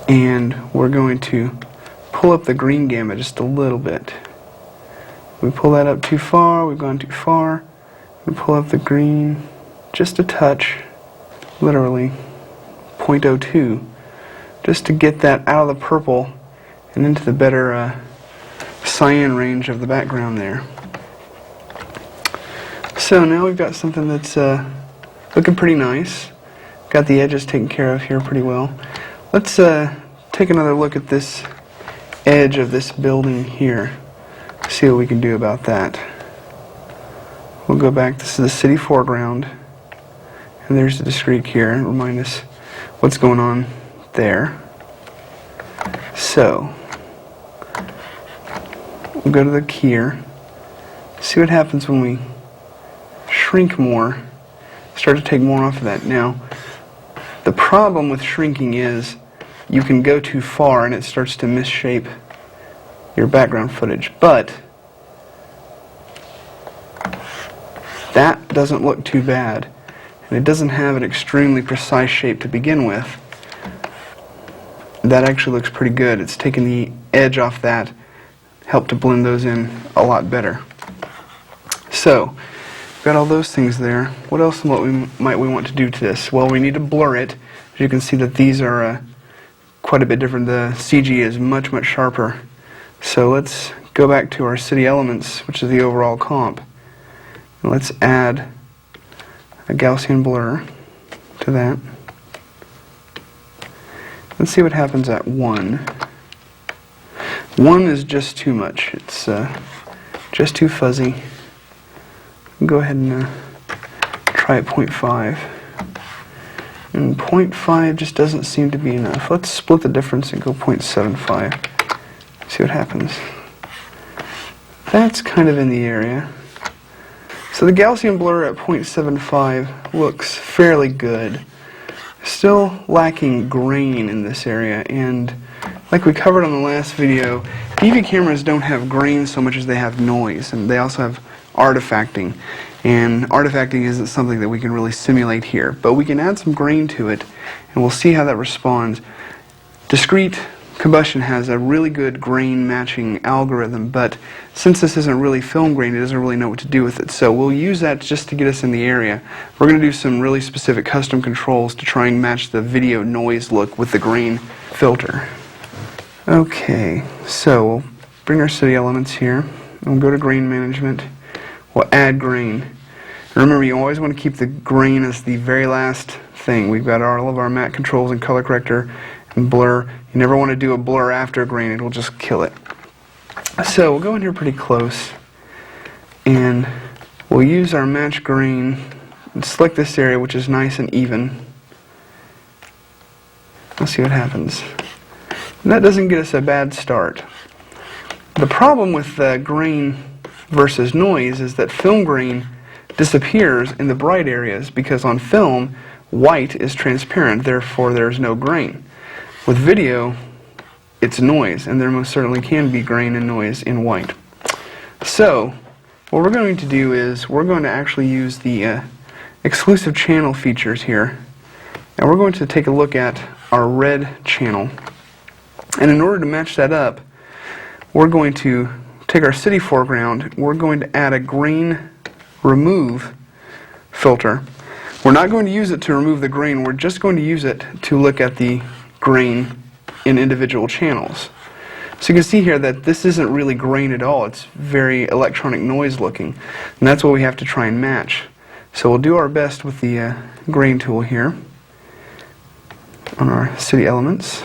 and we're going to pull up the green gamma just a little bit. We pull that up too far, we've gone too far. We pull up the green just a touch, literally 0.02, just to get that out of the purple and into the better cyan range of the background there. So now we've got something that's looking pretty nice. Got the edges taken care of here pretty well. Let's take another look at this edge of this building here. See what we can do about that. We'll go back. This is the city foreground, and there's the discrete here, and remind us what's going on there. So we'll go to the keyer. See what happens when we shrink more. Start to take more off of that. Now, the problem with shrinking is you can go too far and it starts to misshape your background footage, but that doesn't look too bad, and it doesn't have an extremely precise shape to begin with. That actually looks pretty good. It's taken the edge off that, helped to blend those in a lot better. So got all those things there. What else might we want to do to this? Well, we need to blur it. As you can see that these are quite a bit different. The CG is much, much sharper. So let's go back to our city elements, which is the overall comp. And let's add a Gaussian blur to that. Let's see what happens at 1. 1 is just too much. It's just too fuzzy. Go ahead and try at 0.5. And 0.5 just doesn't seem to be enough. Let's split the difference and go 0.75. See what happens. That's kind of in the area. So the Gaussian blur at 0.75 looks fairly good. Still lacking grain in this area, and like we covered on the last video, DV cameras don't have grain so much as they have noise, and they also have artifacting. And artifacting isn't something that we can really simulate here, but we can add some grain to it, and we'll see how that responds. Discrete combustion has a really good grain matching algorithm, but since this isn't really film grain, it doesn't really know what to do with it. So we'll use that just to get us in the area. We're going to do some really specific custom controls to try and match the video noise look with the grain filter. Okay, so we'll bring our city elements here, and we'll go to grain management. We'll add grain. And remember, you always want to keep the grain as the very last thing. We've got all of our matte controls and color corrector and blur. You never want to do a blur after grain, it'll just kill it. So we'll go in here pretty close, and we'll use our match grain and select this area, which is nice and even. Let's see what happens. And that doesn't get us a bad start. The problem with grain versus noise is that film grain disappears in the bright areas because on film, white is transparent, therefore there's no grain. With video, it's noise, and there most certainly can be grain and noise in white. So, what we're going to do is we're going to actually use the exclusive channel features here, and we're going to take a look at our red channel. And in order to match that up, we're going to take our city foreground, we're going to add a grain remove filter. We're not going to use it to remove the grain, we're just going to use it to look at the grain in individual channels. So you can see here that this isn't really grain at all, it's very electronic noise looking, and that's what we have to try and match. So we'll do our best with the grain tool here on our city elements.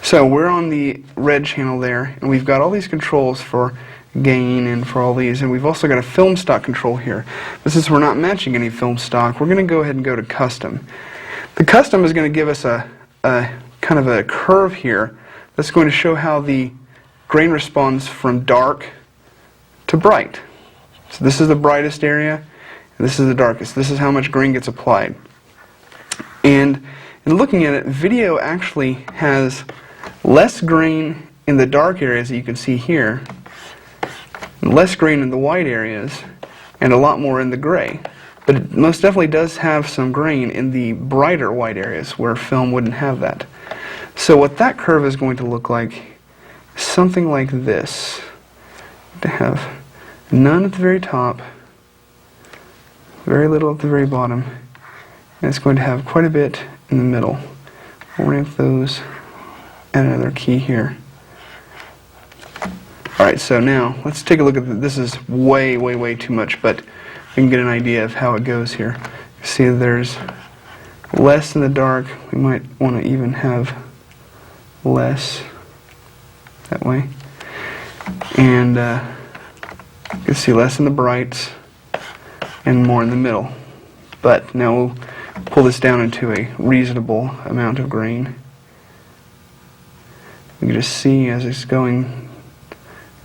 So we're on the red channel there, and we've got all these controls for gain and for all these, and we've also got a film stock control here. But since we're not matching any film stock, we're going to go ahead and go to custom. The custom is going to give us a kind of a curve here that's going to show how the grain responds from dark to bright. So this is the brightest area, and this is the darkest. This is how much grain gets applied. And in looking at it, video actually has less grain in the dark areas that you can see here, less grain in the white areas, and a lot more in the gray. But it most definitely does have some grain in the brighter white areas where film wouldn't have that. So what that curve is going to look like is something like this. To have none at the very top, very little at the very bottom, and it's going to have quite a bit in the middle. We'll ramp those, add another key here. Alright, so now let's take a look at this. Is way, way, way too much, but we can get an idea of how it goes here. You see there's less in the dark. We might want to even have less that way. And you can see less in the brights and more in the middle. But now we'll pull this down into a reasonable amount of grain. You can just see as it's going,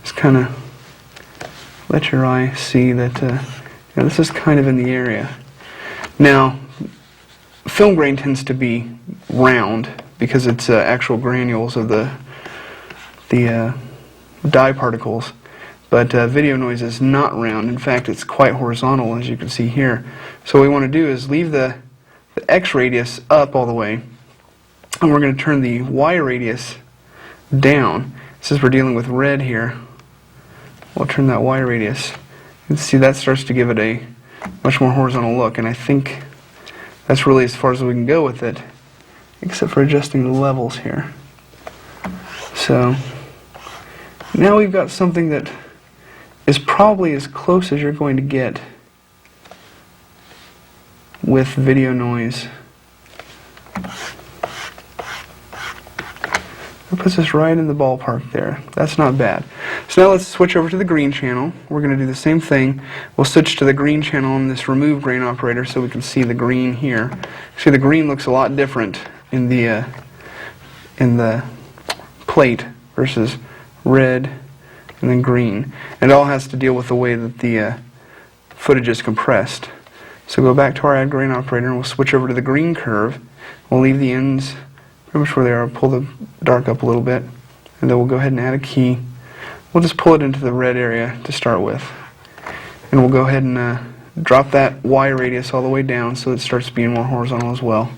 just kind of let your eye see that this is kind of in the area. Now, film grain tends to be round because it's actual granules of the dye particles, but video noise is not round. In fact, it's quite horizontal, as you can see here. So what we want to do is leave the X radius up all the way, and we're going to turn the Y radius down. Since we're dealing with red here, we'll turn that Y radius. You can see that starts to give it a much more horizontal look, and I think that's really as far as we can go with it, except for adjusting the levels here. So now we've got something that is probably as close as you're going to get with video noise. That puts us right in the ballpark there. That's not bad. So now let's switch over to the green channel. We're going to do the same thing. We'll switch to the green channel on this remove grain operator so we can see the green here. See, the green looks a lot different in the plate versus red and then green. And it all has to deal with the way that the footage is compressed. So go back to our add grain operator and we'll switch over to the green curve. We'll leave the ends pretty much where they are, pull the dark up a little bit, and then we'll go ahead and add a key. We'll just pull it into the red area to start with. And we'll go ahead and drop that Y radius all the way down so it starts being more horizontal as well.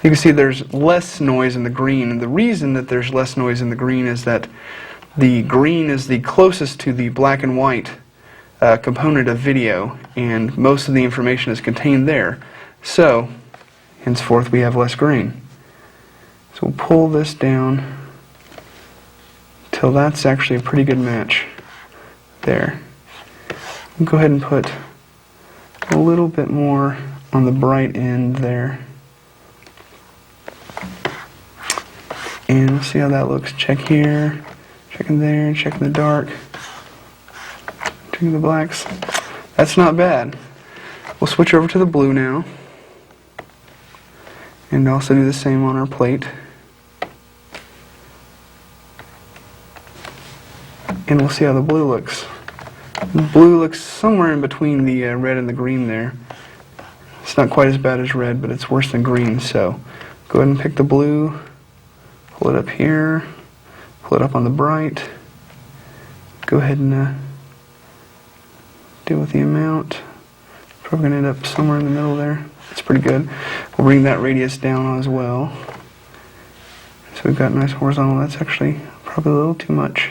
You can see there's less noise in the green, and the reason that there's less noise in the green is that the green is the closest to the black and white component of video, and most of the information is contained there. So, henceforth, we have less grain. So we'll pull this down till that's actually a pretty good match there. We'll go ahead and put a little bit more on the bright end there. And we'll see how that looks. Check here, check in there, check in the dark, check in the blacks. That's not bad. We'll switch over to the blue now. And also do the same on our plate. And we'll see how the blue looks. Blue looks somewhere in between the red and the green there. It's not quite as bad as red, but it's worse than green, so go ahead and pick the blue, pull it up here, pull it up on the bright, go ahead and deal with the amount. Probably going to end up somewhere in the middle there. That's pretty good. We'll bring that radius down as well. So we've got nice horizontal. That's actually probably a little too much.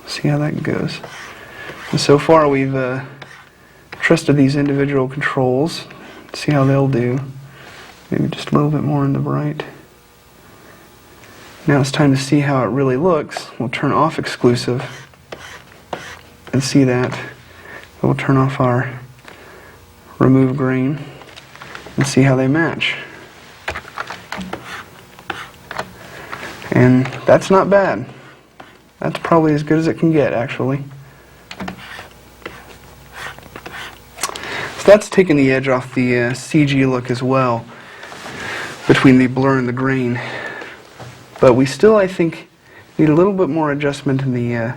See how that goes. And so far we've trusted these individual controls. See how they'll do. Maybe just a little bit more in the bright. Now it's time to see how it really looks. We'll turn off exclusive and see that. We'll turn off our remove grain and see how they match. And that's not bad. That's probably as good as it can get, actually. So that's taking the edge off the CG look as well, between the blur and the grain. But we still, I think, need a little bit more adjustment in the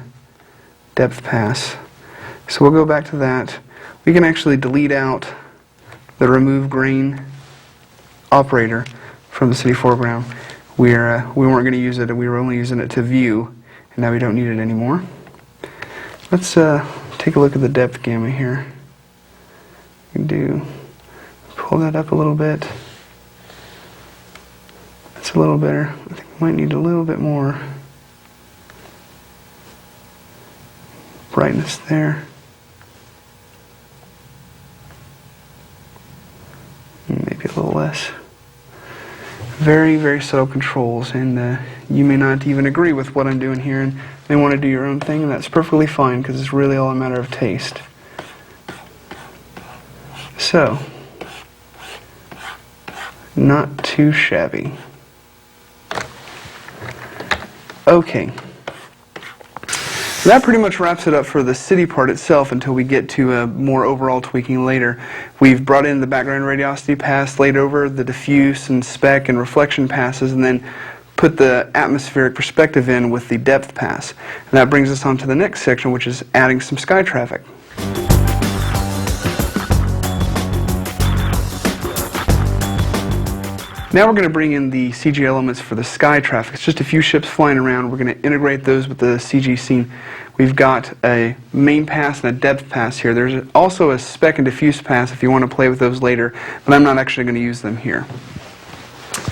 depth pass. So we'll go back to that. We can actually delete out the remove grain operator from the city foreground. We weren't going to use it, we were only using it to view, and now we don't need it anymore. Let's take a look at the depth gamma here. We can pull that up a little bit. That's a little better. I think we might need a little bit more brightness there. Maybe a little less. Very, very subtle controls, and you may not even agree with what I'm doing here and may want to do your own thing, and that's perfectly fine because it's really all a matter of taste. So, not too shabby. Okay. That pretty much wraps it up for the city part itself until we get to more overall tweaking later. We've brought in the background radiosity pass, laid over the diffuse and spec and reflection passes, and then put the atmospheric perspective in with the depth pass. And that brings us on to the next section, which is adding some sky traffic. Now we're going to bring in the CG elements for the sky traffic. It's just a few ships flying around. We're going to integrate those with the CG scene. We've got a main pass and a depth pass here. There's also a spec and diffuse pass if you want to play with those later, but I'm not actually going to use them here.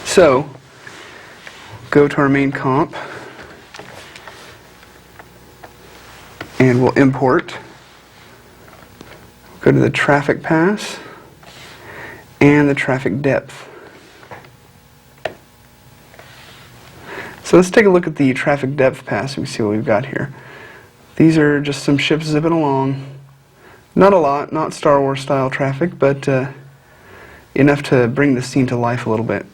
So, go to our main comp, and we'll import. Go to the traffic pass and the traffic depth. So let's take a look at the traffic depth pass and see what we've got here. These are just some ships zipping along. Not a lot, not Star Wars style traffic, but enough to bring the scene to life a little bit.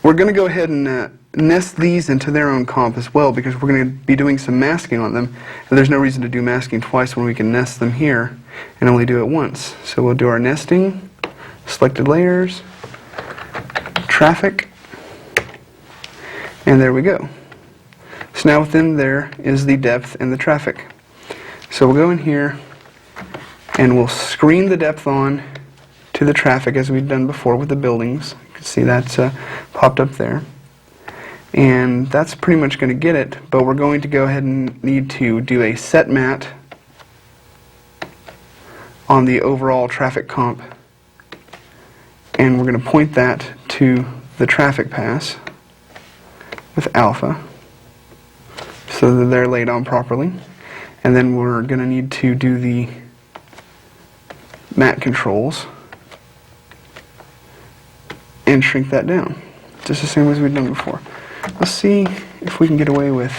We're going to go ahead and nest these into their own comp as well, because we're going to be doing some masking on them, and there's no reason to do masking twice when we can nest them here and only do it once. So we'll do our nesting, selected layers, traffic, and there we go. So now within there is the depth and the traffic. So we'll go in here and we'll screen the depth on to the traffic as we've done before with the buildings. You can see that's popped up there. And that's pretty much going to get it, but we're going to go ahead and need to do a set mat on the overall traffic comp. And we're going to point that to the traffic pass with alpha, so that they're laid on properly. And then we're going to need to do the mat controls and shrink that down, just the same as we've done before. Let's see if we can get away with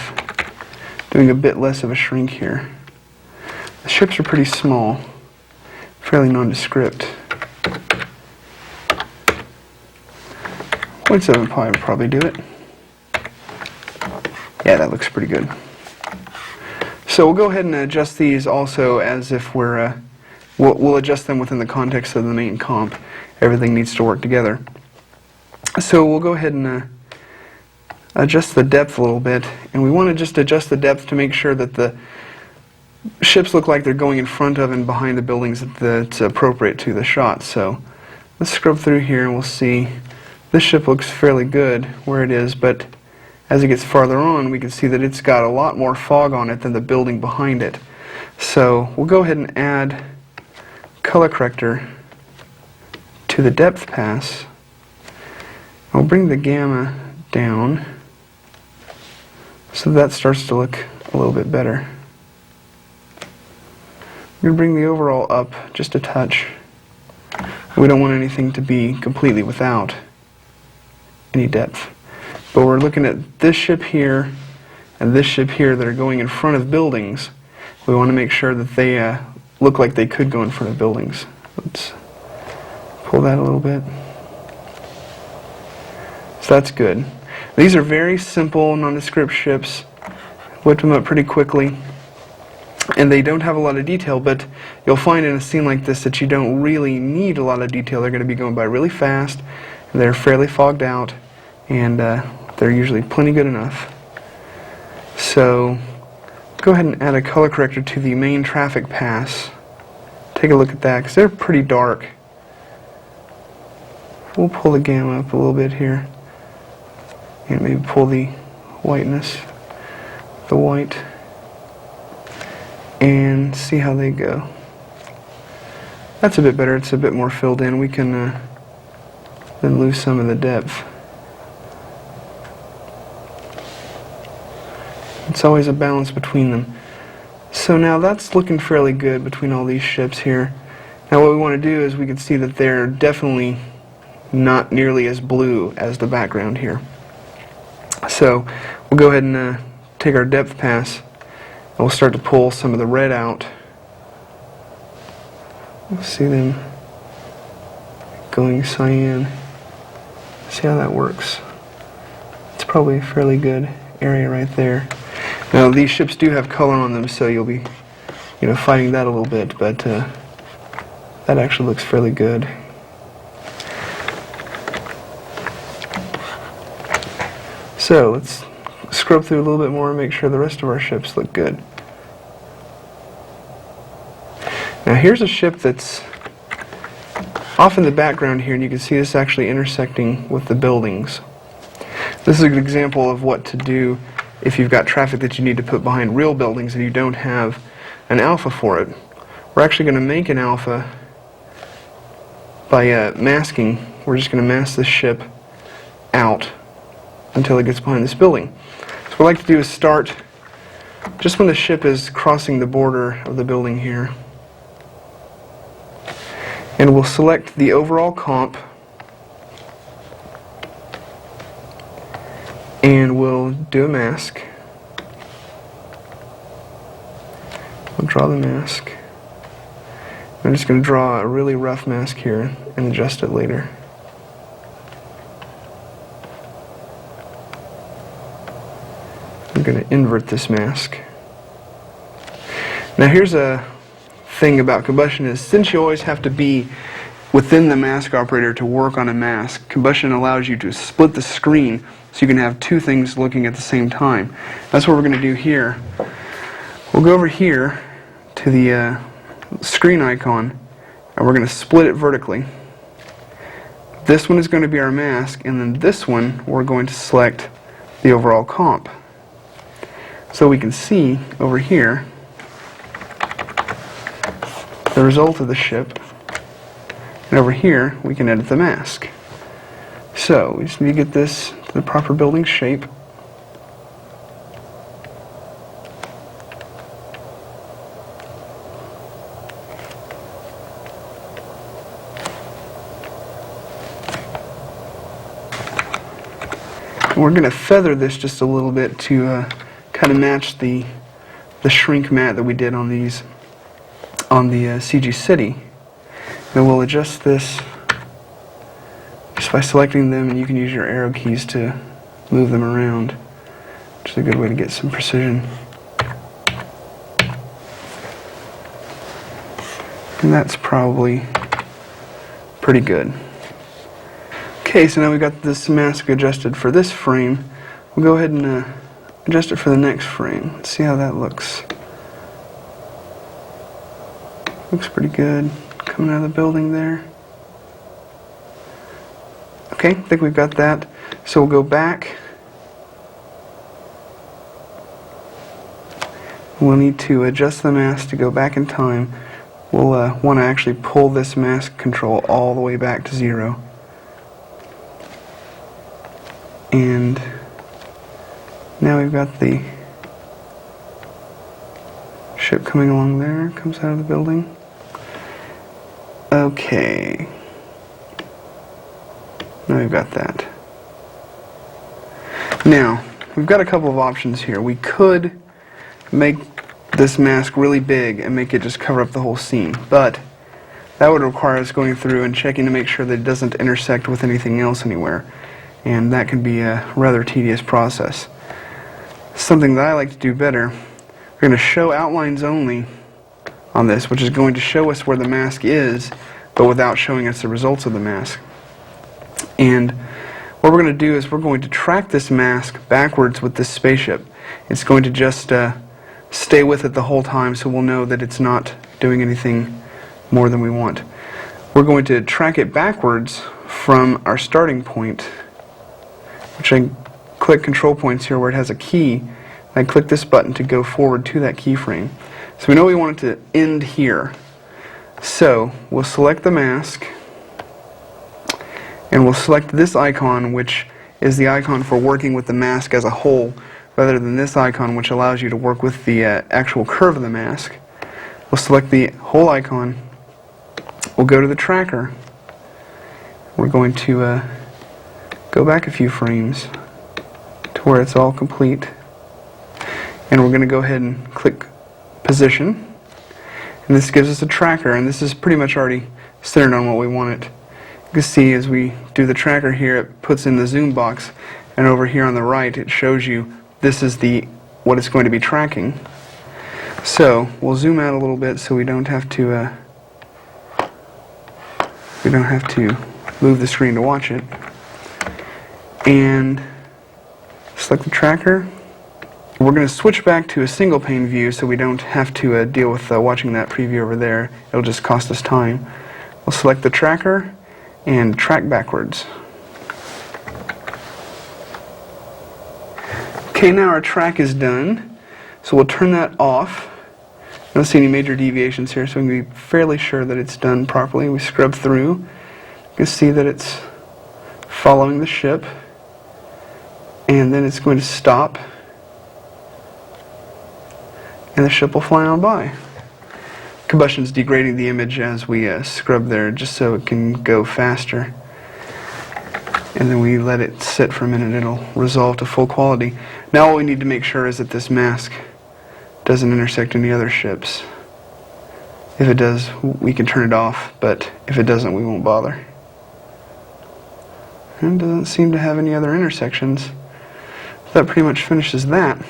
doing a bit less of a shrink here. The ships are pretty small, fairly nondescript. 0.7 pi would probably do it. Yeah, that looks pretty good. So we'll go ahead and adjust these also as if we'll adjust them within the context of the main comp. Everything needs to work together. So we'll go ahead and adjust the depth a little bit, and we want to just adjust the depth to make sure that the ships look like they're going in front of and behind the buildings that's appropriate to the shot. So let's scrub through here and we'll see this ship looks fairly good where it is, but as it gets farther on we can see that it's got a lot more fog on it than the building behind it. So we'll go ahead and add color corrector to the depth pass. I'll bring the gamma down so that starts to look a little bit better. I'm going to bring the overall up just a touch. We don't want anything to be completely without any depth. But we're looking at this ship here and this ship here that are going in front of buildings. We want to make sure that they look like they could go in front of buildings. Let's pull that a little bit. So that's good. These are very simple, nondescript ships. Whipped them up pretty quickly. And they don't have a lot of detail, but you'll find in a scene like this that you don't really need a lot of detail. They're going to be going by really fast, and they're fairly fogged out, and they're usually plenty good enough. So go ahead and add a color corrector to the main traffic pass. Take a look at that, because they're pretty dark. We'll pull the gamma up a little bit here, and maybe pull the whiteness, the white, and see how they go. That's a bit better. It's a bit more filled in. We can then lose some of the depth. It's always a balance between them. So now that's looking fairly good between all these ships here. Now what we want to do is we can see that they're definitely not nearly as blue as the background here. So we'll go ahead and take our depth pass. We'll start to pull some of the red out. We'll see them going cyan. See how that works. It's probably a fairly good area right there. Now these ships do have color on them, so you'll be, fighting that a little bit, but that actually looks fairly good. So let's scrub through a little bit more and make sure the rest of our ships look good. Now here's a ship that's off in the background here, and you can see this actually intersecting with the buildings. This is a good example of what to do if you've got traffic that you need to put behind real buildings and you don't have an alpha for it. We're actually going to make an alpha by masking. We're just going to mask this ship out until it gets behind this building. So what I like to do is start just when the ship is crossing the border of the building here. And we'll select the overall comp, and we'll do a mask. We'll draw the mask. I'm just going to draw a really rough mask here and adjust it later. I'm going to invert this mask. Now here's a thing about combustion is, since you always have to be within the mask operator to work on a mask, combustion allows you to split the screen so you can have two things looking at the same time. That's what we're going to do here. We'll go over here to the screen icon, and we're going to split it vertically. This one is going to be our mask, and then this one we're going to select the overall comp. So we can see over here the result of the ship, and over here we can edit the mask. So we just need to get this to the proper building shape. And we're going to feather this just a little bit to kind of match the shrink mat that we did on these on the CG City. Then we'll adjust this just by selecting them, and you can use your arrow keys to move them around, which is a good way to get some precision. And that's probably pretty good. Okay, so now we've got this mask adjusted for this frame. We'll go ahead and adjust it for the next frame. Let's see how that looks. Looks pretty good coming out of the building there. Okay, I think we've got that. So we'll go back. We'll need to adjust the mask to go back in time. We'll want to actually pull this mask control all the way back to 0. And now we've got the ship coming along there, comes out of the building. Okay. Now we've got that. Now, we've got a couple of options here. We could make this mask really big and make it just cover up the whole scene, but that would require us going through and checking to make sure that it doesn't intersect with anything else anywhere, and that can be a rather tedious process. Something that I like to do better, we're going to show outlines only on this, which is going to show us where the mask is, but without showing us the results of the mask. And what we're going to do is we're going to track this mask backwards with this spaceship. It's going to just stay with it the whole time, so we'll know that it's not doing anything more than we want. We're going to track it backwards from our starting point, which I click control points here where it has a key. I click this button to go forward to that keyframe. So we know we want it to end here. So we'll select the mask, and we'll select this icon, which is the icon for working with the mask as a whole, rather than this icon, which allows you to work with the actual curve of the mask. We'll select the whole icon. We'll go to the tracker. We're going to go back a few frames to where it's all complete. And we're going to go ahead and click position. And this gives us a tracker, and this is pretty much already centered on what we want it. You can see as we do the tracker here, it puts in the zoom box, and over here on the right it shows you this is what it's going to be tracking. So we'll zoom out a little bit so we don't have to move the screen to watch it. And select the tracker. We're going to switch back to a single pane view so we don't have to deal with watching that preview over there. It'll just cost us time. We'll select the tracker and track backwards. Okay, now our track is done, so we'll turn that off. I don't see any major deviations here, so we can be fairly sure that it's done properly. We scrub through. You can see that it's following the ship, and then it's going to stop, and the ship will fly on by. Combustion's degrading the image as we scrub there, just so it can go faster. And then we let it sit for a minute, it'll resolve to full quality. Now all we need to make sure is that this mask doesn't intersect any other ships. If it does, we can turn it off, but if it doesn't, we won't bother. And it doesn't seem to have any other intersections. That pretty much finishes that.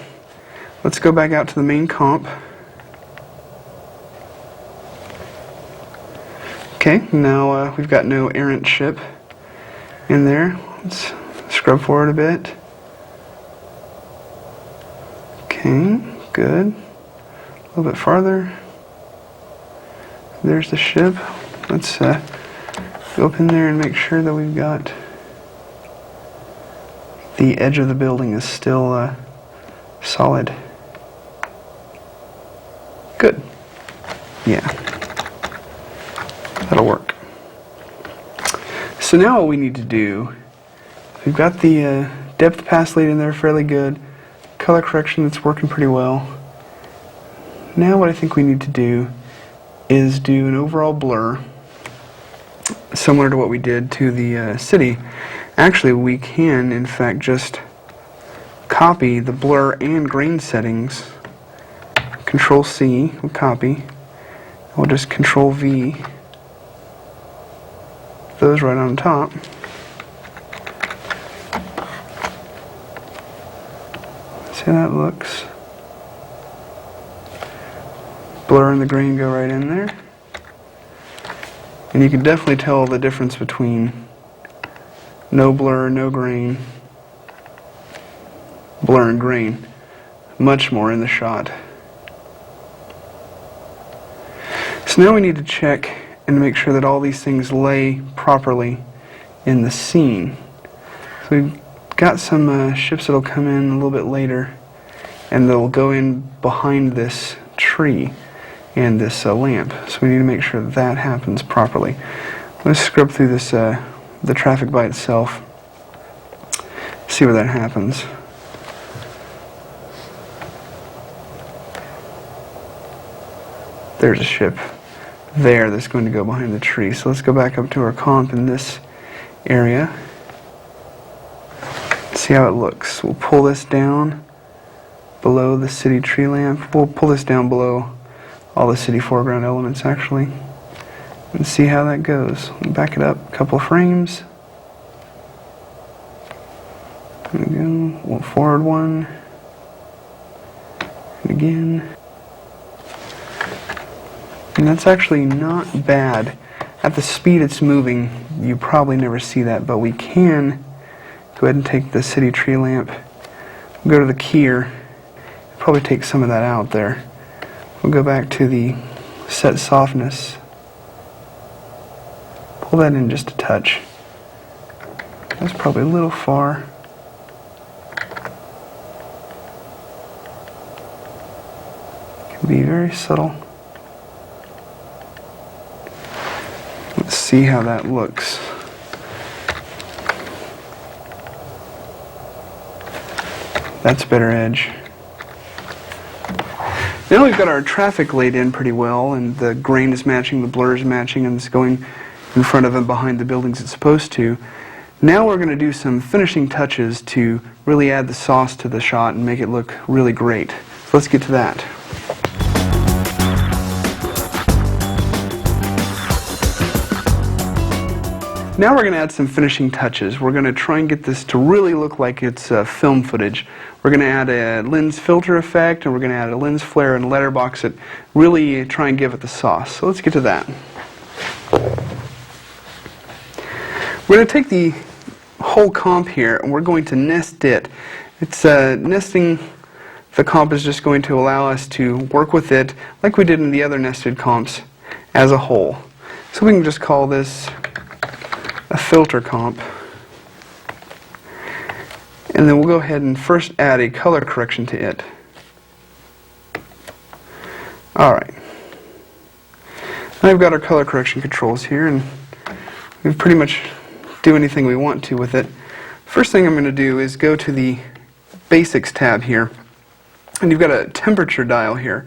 Let's go back out to the main comp. Okay, now we've got no errant ship in there. Let's scrub forward a bit. Okay, good. A little bit farther. There's the ship. Let's go up in there and make sure that we've got the edge of the building is still solid. Good. Yeah. That'll work. So now what we need to do, we've got the depth pass lead in there fairly good, color correction that's working pretty well. Now what I think we need to do is do an overall blur, similar to what we did to the city. Actually, we can, in fact, just copy the blur and grain settings. Control C, we'll copy. We'll just Control V. Those right on top. See how that looks. Blur and the grain go right in there. And you can definitely tell the difference between no blur, no grain, blur and grain. Much more in the shot. So So now we need to check and make sure that all these things lay properly in the scene. So we've got some ships that'll come in a little bit later, and they'll go in behind this tree and this lamp. So we need to make sure that happens properly. Let's scrub through this, the traffic by itself, see where that happens. There's a ship there that's going to go behind the tree. So let's go back up to our comp in this area. See how it looks. We'll pull this down below the city tree lamp. We'll pull this down below all the city foreground elements actually, and see how that goes. We'll back it up a couple of frames. There we go. We'll forward one. And again. And that's actually not bad. At the speed it's moving, you probably never see that, but we can go ahead and take the city tree lamp, go to the keyer, probably take some of that out there. We'll go back to the set softness, pull that in just a touch. That's probably a little far. Can be very subtle. Let's see how that looks. That's better edge. Now we've got our traffic laid in pretty well, and the grain is matching, the blur is matching, and it's going in front of and behind the buildings it's supposed to. Now we're going to do some finishing touches to really add the sauce to the shot and make it look really great. So let's get to that. Now we're going to add some finishing touches. We're going to try and get this to really look like it's film footage. We're going to add a lens filter effect, and we're going to add a lens flare and letterbox it, really try and give it the sauce. So let's get to that. We're going to take the whole comp here and we're going to nest it. It's nesting the comp is just going to allow us to work with it like we did in the other nested comps as a whole. So we can just call this a filter comp, and then we'll go ahead and first add a color correction to it. Alright, now we've got our color correction controls here, and we pretty much do anything we want to with it. First thing I'm going to do is go to the Basics tab here, and you've got a temperature dial here,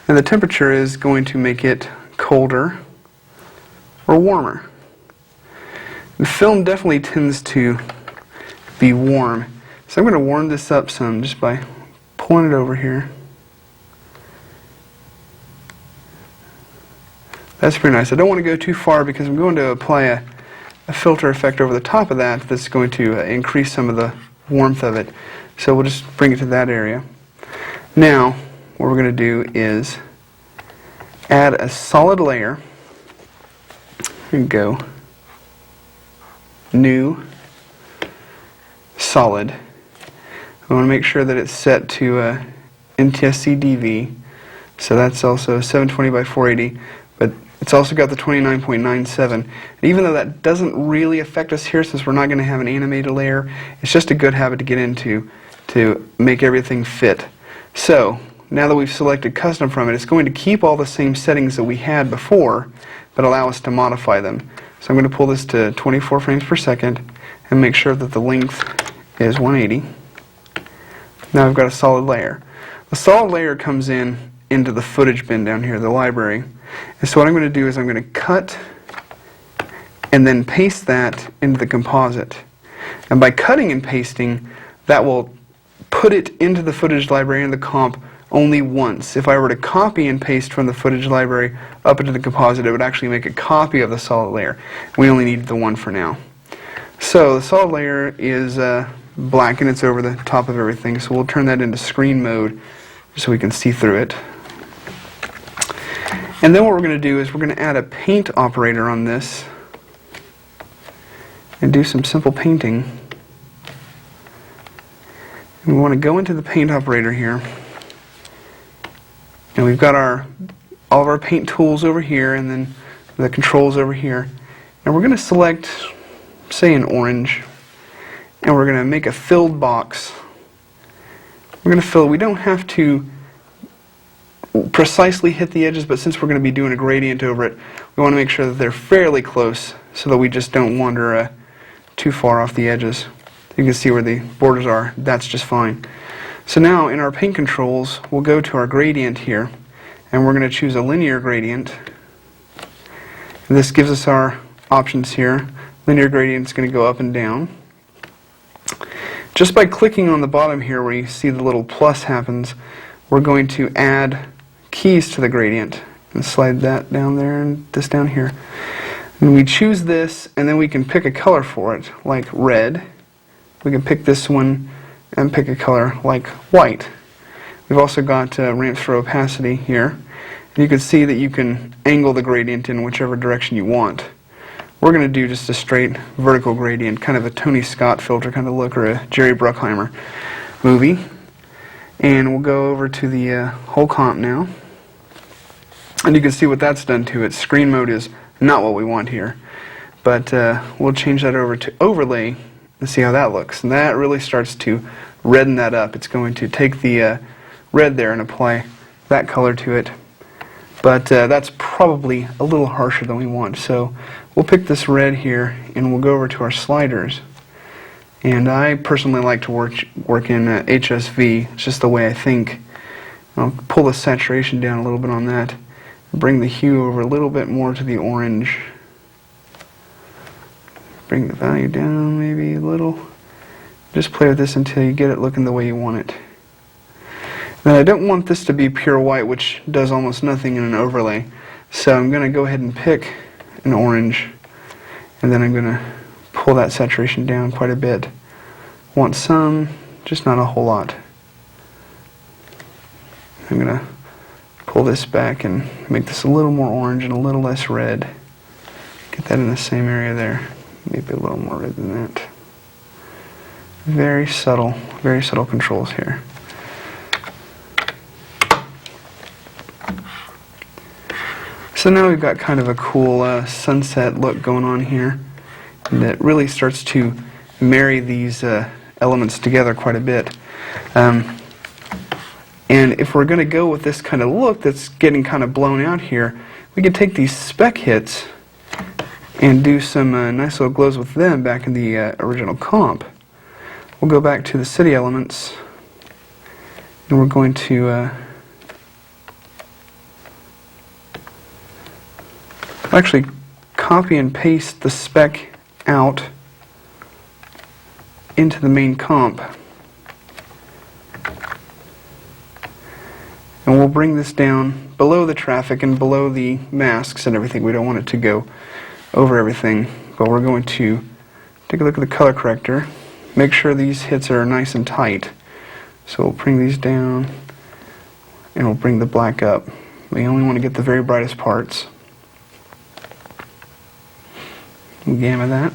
and the temperature is going to make it colder or warmer. The film definitely tends to be warm, so I'm going to warm this up some just by pulling it over here. That's pretty nice. I don't want to go too far because I'm going to apply a filter effect over the top of that that's going to increase some of the warmth of it. So we'll just bring it to that area. Now, what we're going to do is add a solid layer. Here we go. New, solid. I want to make sure that it's set to NTSC DV, so that's also 720 by 480, but it's also got the 29.97. And even though that doesn't really affect us here since we're not going to have an animated layer, it's just a good habit to get into to make everything fit. So now that we've selected custom from it, it's going to keep all the same settings that we had before, but allow us to modify them. So I'm going to pull this to 24 frames per second and make sure that the length is 180. Now I've got a solid layer. The solid layer comes into the footage bin down here, the library. And so what I'm going to do is I'm going to cut and then paste that into the composite. And by cutting and pasting, that will put it into the footage library in the comp only once. If I were to copy and paste from the footage library up into the composite, it would actually make a copy of the solid layer. We only need the one for now. So the solid layer is black and it's over the top of everything, so we'll turn that into screen mode so we can see through it. And then what we're going to do is we're going to add a paint operator on this and do some simple painting. And we want to go into the paint operator here, and we've got our all of our paint tools over here, and then the controls over here. And we're going to select, say, an orange, and we're going to make a filled box. We're going to fill, we don't have to precisely hit the edges, but since we're going to be doing a gradient over it, we want to make sure that they're fairly close so that we just don't wander too far off the edges. You can see where the borders are. That's just fine. So now in our paint controls, we'll go to our gradient here, and we're going to choose a linear gradient. And this gives us our options here. Linear gradient is going to go up and down. Just by clicking on the bottom here where you see the little plus happens, we're going to add keys to the gradient and slide that down there and this down here. And we choose this, and then we can pick a color for it, like red. We can pick this one and pick a color like white. We've also got ramps for opacity here. And you can see that you can angle the gradient in whichever direction you want. We're going to do just a straight vertical gradient, kind of a Tony Scott filter kind of look, or a Jerry Bruckheimer movie. And we'll go over to the whole comp now. And you can see what that's done to it. Screen mode is not what we want here. But we'll change that over to overlay and see how that looks. And that really starts to redden that up. It's going to take the red there and apply that color to it. But that's probably a little harsher than we want. So we'll pick this red here and we'll go over to our sliders. And I personally like to work in HSV. It's just the way I think. I'll pull the saturation down a little bit on that. Bring the hue over a little bit more to the orange. Bring the value down maybe a little. Just play with this until you get it looking the way you want it. Then I don't want this to be pure white, which does almost nothing in an overlay. So I'm going to go ahead and pick an orange, and then I'm going to pull that saturation down quite a bit. Want some, just not a whole lot. I'm going to pull this back and make this a little more orange and a little less red. Get that in the same area there. Maybe a little more red than that. Very subtle controls here. So now we've got kind of a cool sunset look going on here. And it really starts to marry these elements together quite a bit. And if we're going to go with this kind of look that's getting kind of blown out here, we can take these spec hits and do some nice little glows with them back in the original comp. We'll go back to the city elements, and we're going to actually copy and paste the spec out into the main comp. And we'll bring this down below the traffic and below the masks and everything. We don't want it to go over everything, but we're going to take a look at the color corrector, make sure these hits are nice and tight. So we'll bring these down and we'll bring the black up. We only want to get the very brightest parts. We'll gamma that.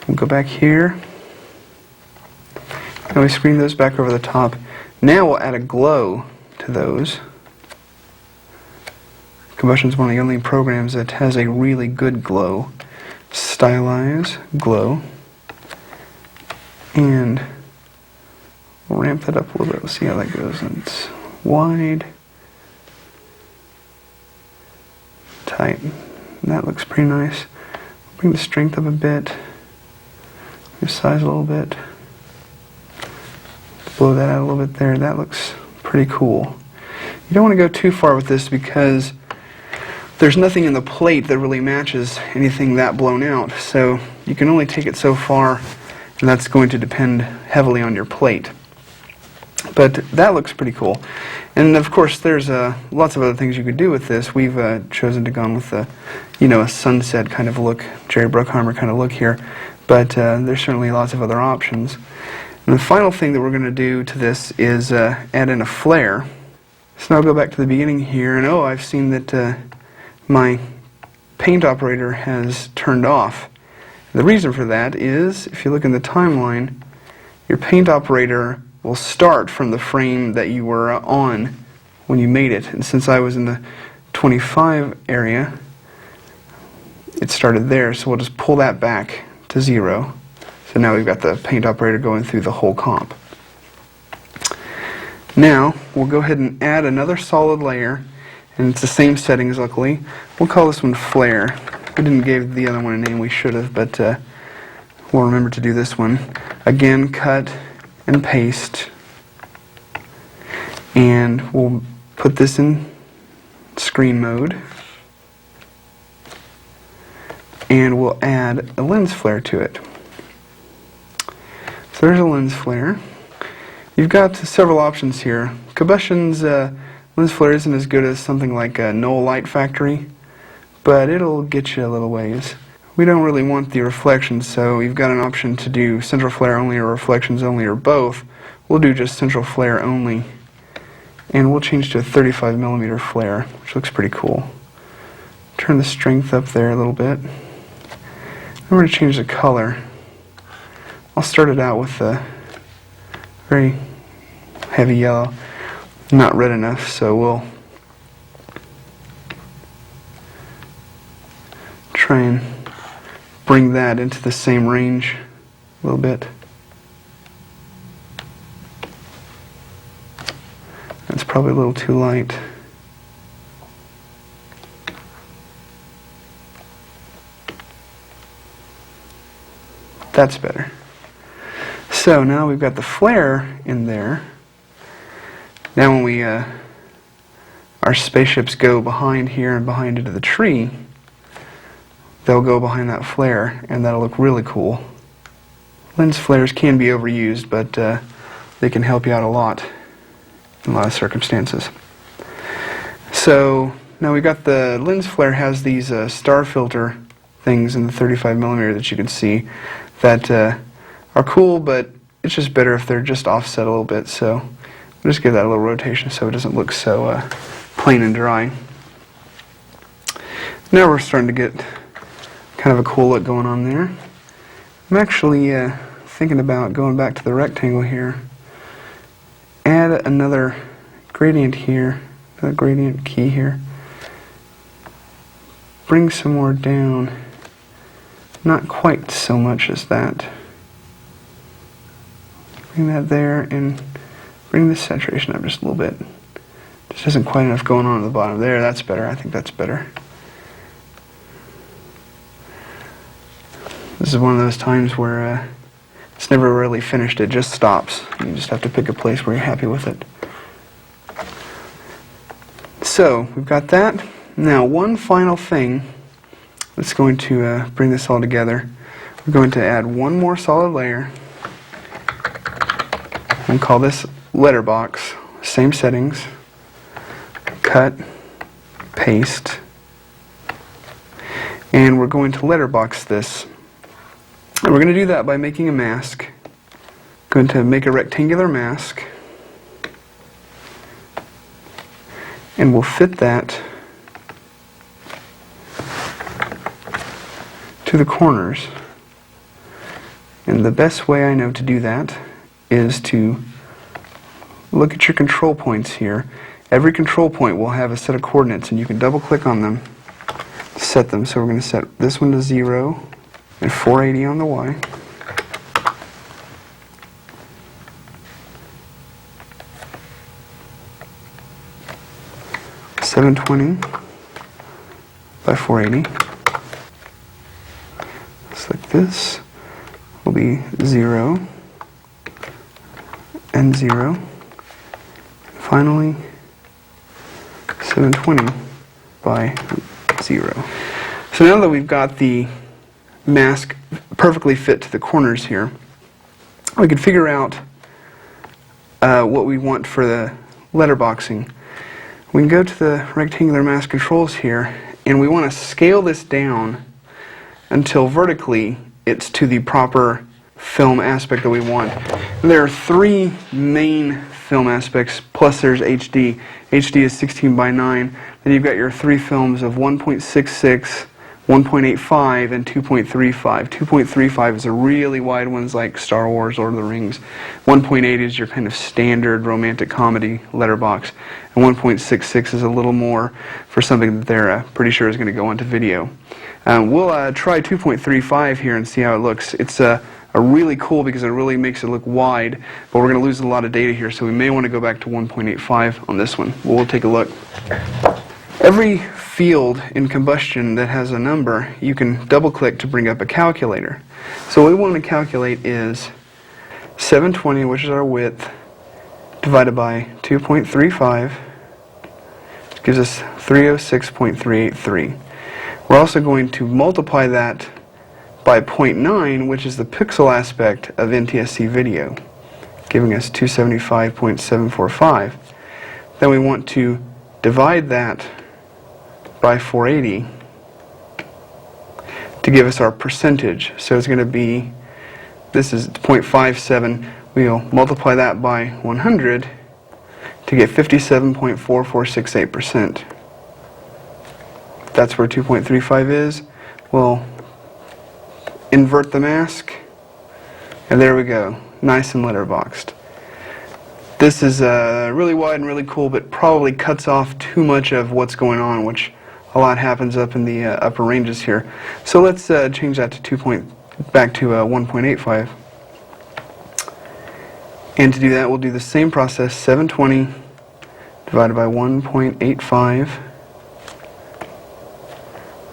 We'll go back here and we screen those back over the top. Now we'll add a glow to those. Combustion is one of the only programs that has a really good glow. Stylize, glow, and we'll ramp that up a little bit. Let's see how that goes. And it's wide, tight. And that looks pretty nice. Bring the strength up a bit. Your size a little bit. Blow that out a little bit there. That looks pretty cool. You don't want to go too far with this because there's nothing in the plate that really matches anything that blown out. So you can only take it so far, and that's going to depend heavily on your plate. But that looks pretty cool. And of course there's lots of other things you could do with this. We've chosen to go with a sunset kind of look, Jerry Bruckheimer kind of look here. But there's certainly lots of other options. And the final thing that we're going to do to this is add in a flare. So now I'll go back to the beginning here, and I've seen that my paint operator has turned off. The reason for that is, if you look in the timeline, your paint operator will start from the frame that you were on when you made it. And since I was in the 25 area, it started there, so we'll just pull that back to 0. So now we've got the paint operator going through the whole comp. Now we'll go ahead and add another solid layer, and it's the same settings, luckily. We'll call this one Flare. We didn't give the other one a name, we should have, but we'll remember to do this one. Again, cut and paste, and we'll put this in screen mode, and we'll add a lens flare to it. So there's a lens flare. You've got several options here. Combustion's lens flare isn't as good as something like a Null Light Factory, but it'll get you a little ways. We don't really want the reflections, so you've got an option to do central flare only or reflections only or both. We'll do just central flare only, and we'll change to a 35mm flare, which looks pretty cool. Turn the strength up there a little bit. Then we're going to change the color. I'll start it out with a very heavy yellow. Not red enough, so we'll try and bring that into the same range a little bit. That's probably a little too light. That's better. So now we've got the flare in there. Now when we our spaceships go behind here and behind into the tree, they'll go behind that flare, and that'll look really cool. Lens flares can be overused, but they can help you out a lot in a lot of circumstances. So now we've got the lens flare has these star filter things in the 35mm that you can see that are cool, but it's just better if they're just offset a little bit. So we'll just give that a little rotation so it doesn't look so plain and dry. Now we're starting to get kind of a cool look going on there. I'm actually thinking about going back to the rectangle here. Add another gradient here, another gradient key here. Bring some more down. Not quite so much as that. Bring that there and bring the saturation up just a little bit. Just isn't quite enough going on at the bottom there. That's better. I think that's better. This is one of those times where it's never really finished. It just stops. You just have to pick a place where you're happy with it. So we've got that. Now one final thing that's going to bring this all together. We're going to add one more solid layer and call this letterbox. Same settings. Cut, paste, and we're going to letterbox this. And we're going to do that by making a mask. Going to make a rectangular mask, and we'll fit that to the corners. And the best way I know to do that is to look at your control points here. Every control point will have a set of coordinates, and you can double click on them to set them. So we're going to set this one to 0 and 480 on the Y. $720 by 480. Select this. Will be 0 and 0. Finally, 720 by 0. So now that we've got the mask perfectly fit to the corners here, we can figure out what we want for the letterboxing. We can go to the rectangular mask controls here, and we want to scale this down until vertically it's to the proper film aspect that we want. There are 3 main film aspects, plus there's HD. HD is 16 by 9. Then you've got your 3 films of 1.66 1.85 and 2.35. 2.35 is a really wide ones like Star Wars, Lord of the Rings. 1.8 is your kind of standard romantic comedy letterbox. And 1.66 is a little more for something that they're pretty sure is going to go onto video. We'll try 2.35 here and see how it looks. It's a really cool because it really makes it look wide, but we're going to lose a lot of data here, so we may want to go back to 1.85 on this one. We'll take a look. Every field in combustion that has a number, you can double-click to bring up a calculator. So what we want to calculate is 720, which is our width, divided by 2.35, which gives us 306.383. We're also going to multiply that by 0.9, which is the pixel aspect of NTSC video, giving us 275.745. Then we want to divide that by 480 to give us our percentage. So it's going to be, this is 0.57, we'll multiply that by 100 to get 57.4468%. That's where 2.35 is. We'll invert the mask, and there we go, nice and letterboxed. This is really wide and really cool, but probably cuts off too much of what's going on, which a lot happens up in the upper ranges here. So let's change that to back to 1.85. And to do that, we'll do the same process, 720 divided by 1.85.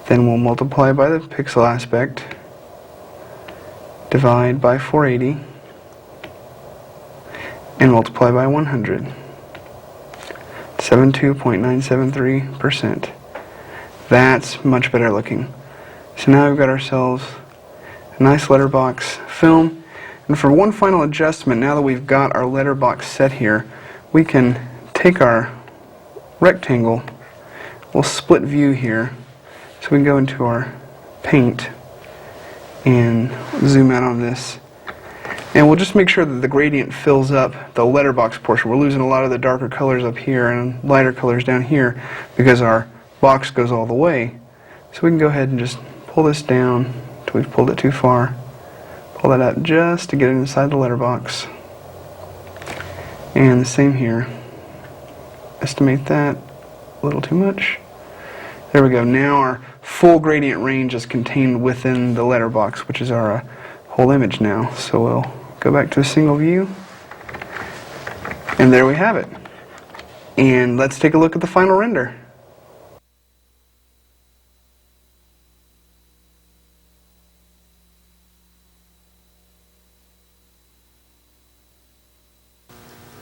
Then we'll multiply by the pixel aspect, divide by 480, and multiply by 100. 72.973%. That's much better looking. So now we've got ourselves a nice letterbox film. And for one final adjustment, now that we've got our letterbox set here, we can take our rectangle, we'll split view here, so we can go into our paint and zoom out on this. And we'll just make sure that the gradient fills up the letterbox portion. We're losing a lot of the darker colors up here and lighter colors down here because our box goes all the way. So we can go ahead and just pull this down until we've pulled it too far. Pull that up just to get it inside the letterbox. And the same here. Estimate that a little too much. There we go. Now our full gradient range is contained within the letterbox, which is our whole image now. So we'll go back to a single view. And there we have it. And let's take a look at the final render.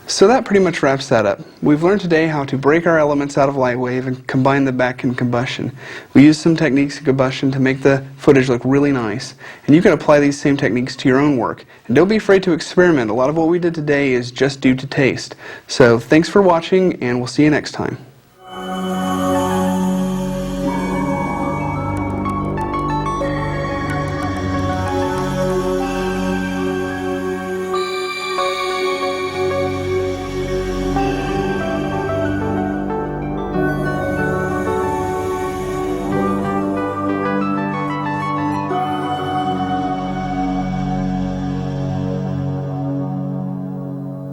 So that pretty much wraps that up. We've learned today how to break our elements out of Lightwave and combine them back in combustion. We used some techniques in combustion to make the footage look really nice. And you can apply these same techniques to your own work. And don't be afraid to experiment. A lot of what we did today is just due to taste. So thanks for watching, and we'll see you next time.